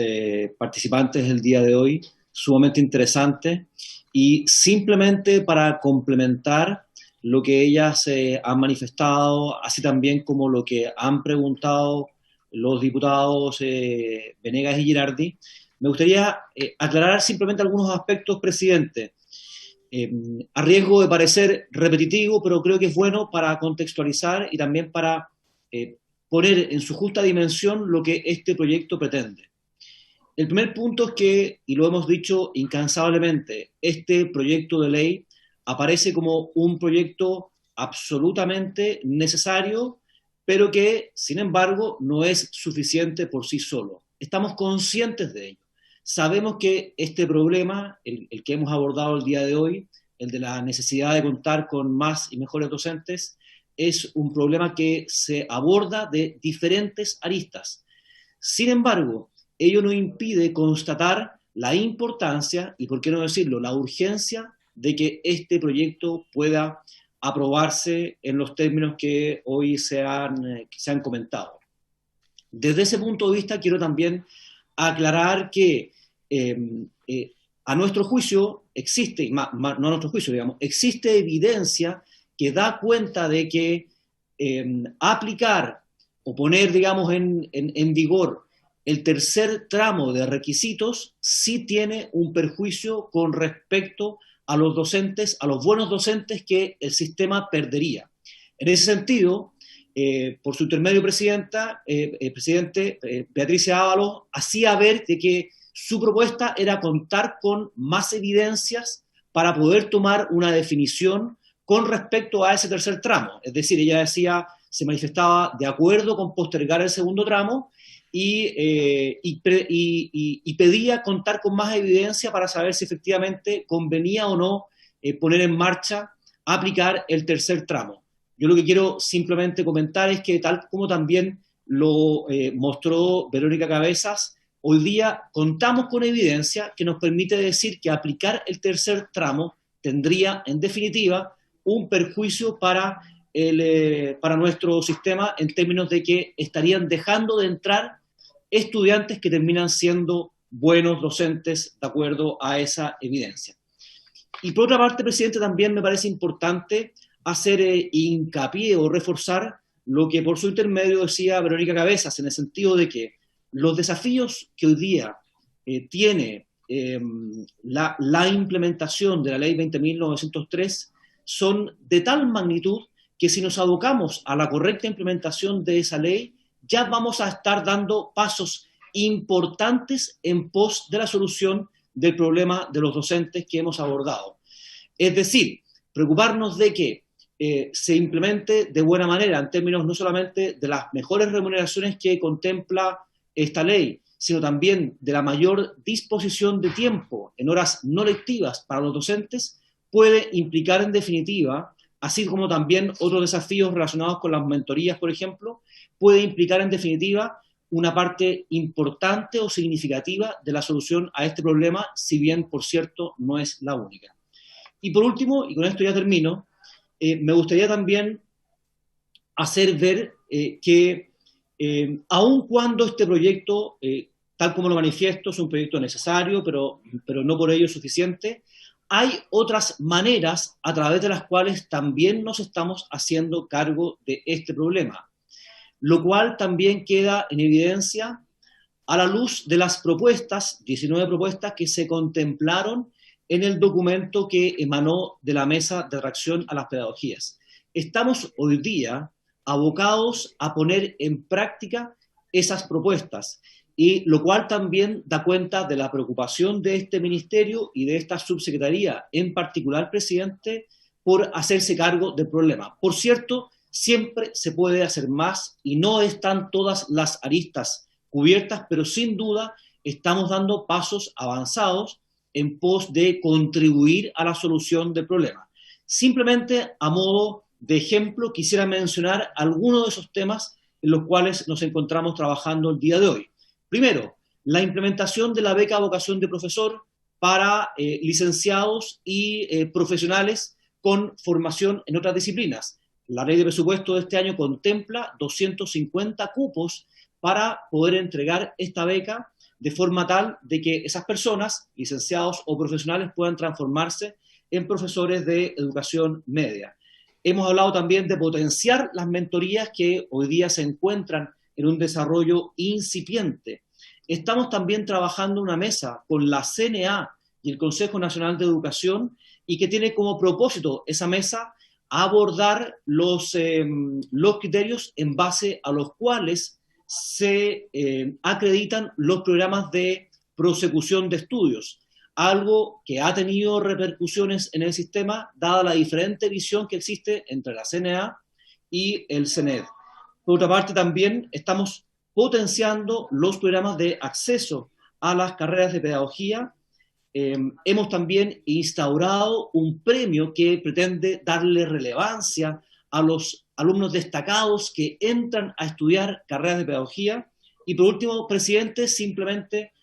participantes el día de hoy, sumamente interesantes, y simplemente para complementar lo que ellas han manifestado, así también como lo que han preguntado los diputados Venegas y Girardi, me gustaría aclarar simplemente algunos aspectos, presidente, a riesgo de parecer repetitivo, pero creo que es bueno para contextualizar y también para poner en su justa dimensión lo que este proyecto pretende. El primer punto es que, y lo hemos dicho incansablemente, este proyecto de ley aparece como un proyecto absolutamente necesario, pero que, sin embargo, no es suficiente por sí solo. Estamos conscientes de ello. Sabemos que este problema, el que hemos abordado el día de hoy, el de la necesidad de contar con más y mejores docentes, es un problema que se aborda de diferentes aristas. Sin embargo, ello no impide constatar la importancia, y por qué no decirlo, la urgencia de que este proyecto pueda aprobarse en los términos que hoy se han comentado. Desde ese punto de vista quiero también aclarar que a nuestro juicio existe, no a nuestro juicio, digamos, existe evidencia que da cuenta de que aplicar o poner, digamos, en vigor el tercer tramo de requisitos sí tiene un perjuicio con respecto a los docentes, a los buenos docentes que el sistema perdería. En ese sentido, por su intermedio, presidente, Beatriz Ábalos hacía ver de que su propuesta era contar con más evidencias para poder tomar una definición con respecto a ese tercer tramo. Es decir, ella decía, se manifestaba de acuerdo con postergar el segundo tramo y pedía contar con más evidencia para saber si efectivamente convenía o no poner en marcha, aplicar el tercer tramo. Yo lo que quiero simplemente comentar es que, tal como también lo mostró Verónica Cabezas, hoy día contamos con evidencia que nos permite decir que aplicar el tercer tramo tendría, en definitiva, un perjuicio para nuestro sistema en términos de que estarían dejando de entrar estudiantes que terminan siendo buenos docentes de acuerdo a esa evidencia. Y por otra parte, presidente, también me parece importante hacer hincapié o reforzar lo que por su intermedio decía Verónica Cabezas, en el sentido de que los desafíos que hoy día tiene la implementación de la Ley 20.903 son de tal magnitud que si nos abocamos a la correcta implementación de esa ley, ya vamos a estar dando pasos importantes en pos de la solución del problema de los docentes que hemos abordado. Es decir, preocuparnos de que se implemente de buena manera en términos no solamente de las mejores remuneraciones que contempla esta ley, sino también de la mayor disposición de tiempo en horas no lectivas para los docentes, puede implicar en definitiva, así como también otros desafíos relacionados con las mentorías, por ejemplo, puede implicar en definitiva una parte importante o significativa de la solución a este problema, si bien, por cierto, no es la única. Y por último, y con esto ya termino, me gustaría también hacer ver que aun cuando este proyecto, tal como lo manifiesto, es un proyecto necesario, pero no por ello suficiente, hay otras maneras a través de las cuales también nos estamos haciendo cargo de este problema, lo cual también queda en evidencia a la luz de las propuestas, 19 propuestas que se contemplaron en el documento que emanó de la Mesa de Reacción a las Pedagogías. Estamos hoy día abocados a poner en práctica esas propuestas y lo cual también da cuenta de la preocupación de este ministerio y de esta subsecretaría, en particular, presidente, por hacerse cargo del problema. Por cierto, siempre se puede hacer más y no están todas las aristas cubiertas, pero sin duda estamos dando pasos avanzados en pos de contribuir a la solución del problema. Simplemente a modo de ejemplo, quisiera mencionar algunos de esos temas en los cuales nos encontramos trabajando el día de hoy. Primero, la implementación de la beca vocación de profesor para licenciados y profesionales con formación en otras disciplinas. La ley de presupuesto de este año contempla 250 cupos para poder entregar esta beca de forma tal de que esas personas, licenciados o profesionales, puedan transformarse en profesores de educación media. Hemos hablado también de potenciar las mentorías que hoy día se encuentran en un desarrollo incipiente. Estamos también trabajando en una mesa con la CNA y el Consejo Nacional de Educación y que tiene como propósito esa mesa abordar los criterios en base a los cuales se acreditan los programas de prosecución de estudios, algo que ha tenido repercusiones en el sistema dada la diferente visión que existe entre la CNA y el CNED. Por otra parte, también estamos potenciando los programas de acceso a las carreras de pedagogía. Hemos también instaurado un premio que pretende darle relevancia a los alumnos destacados que entran a estudiar carreras de pedagogía. Y por último, presidente, simplemente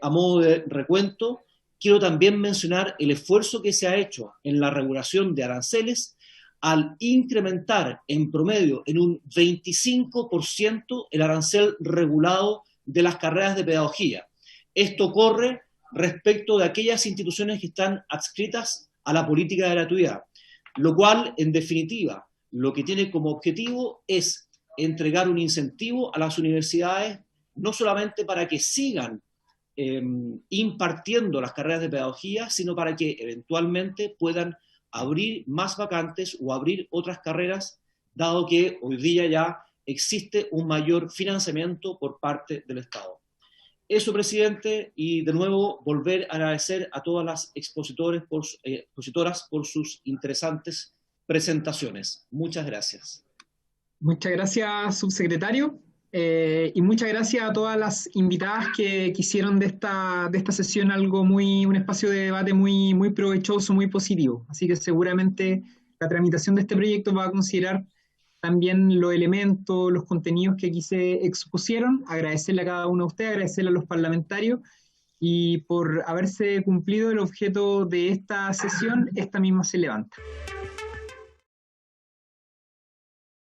a modo de recuento, quiero también mencionar el esfuerzo que se ha hecho en la regulación de aranceles al incrementar en promedio en un 25% el arancel regulado de las carreras de pedagogía. Esto corre respecto de aquellas instituciones que están adscritas a la política de gratuidad, lo cual, en definitiva, lo que tiene como objetivo es entregar un incentivo a las universidades, no solamente para que sigan impartiendo las carreras de pedagogía, sino para que eventualmente puedan abrir más vacantes o abrir otras carreras, dado que hoy día ya existe un mayor financiamiento por parte del Estado. Eso, presidente, y de nuevo volver a agradecer a todas las expositoras por sus interesantes presentaciones. Muchas gracias. Muchas gracias, subsecretario. Y muchas gracias a todas las invitadas que hicieron de esta sesión un espacio de debate muy provechoso, muy positivo. Así que seguramente la tramitación de este proyecto va a considerar también los elementos, los contenidos que aquí se expusieron. Agradecerle a cada uno de ustedes, agradecerle a los parlamentarios y por haberse cumplido el objeto de esta sesión, esta misma se levanta.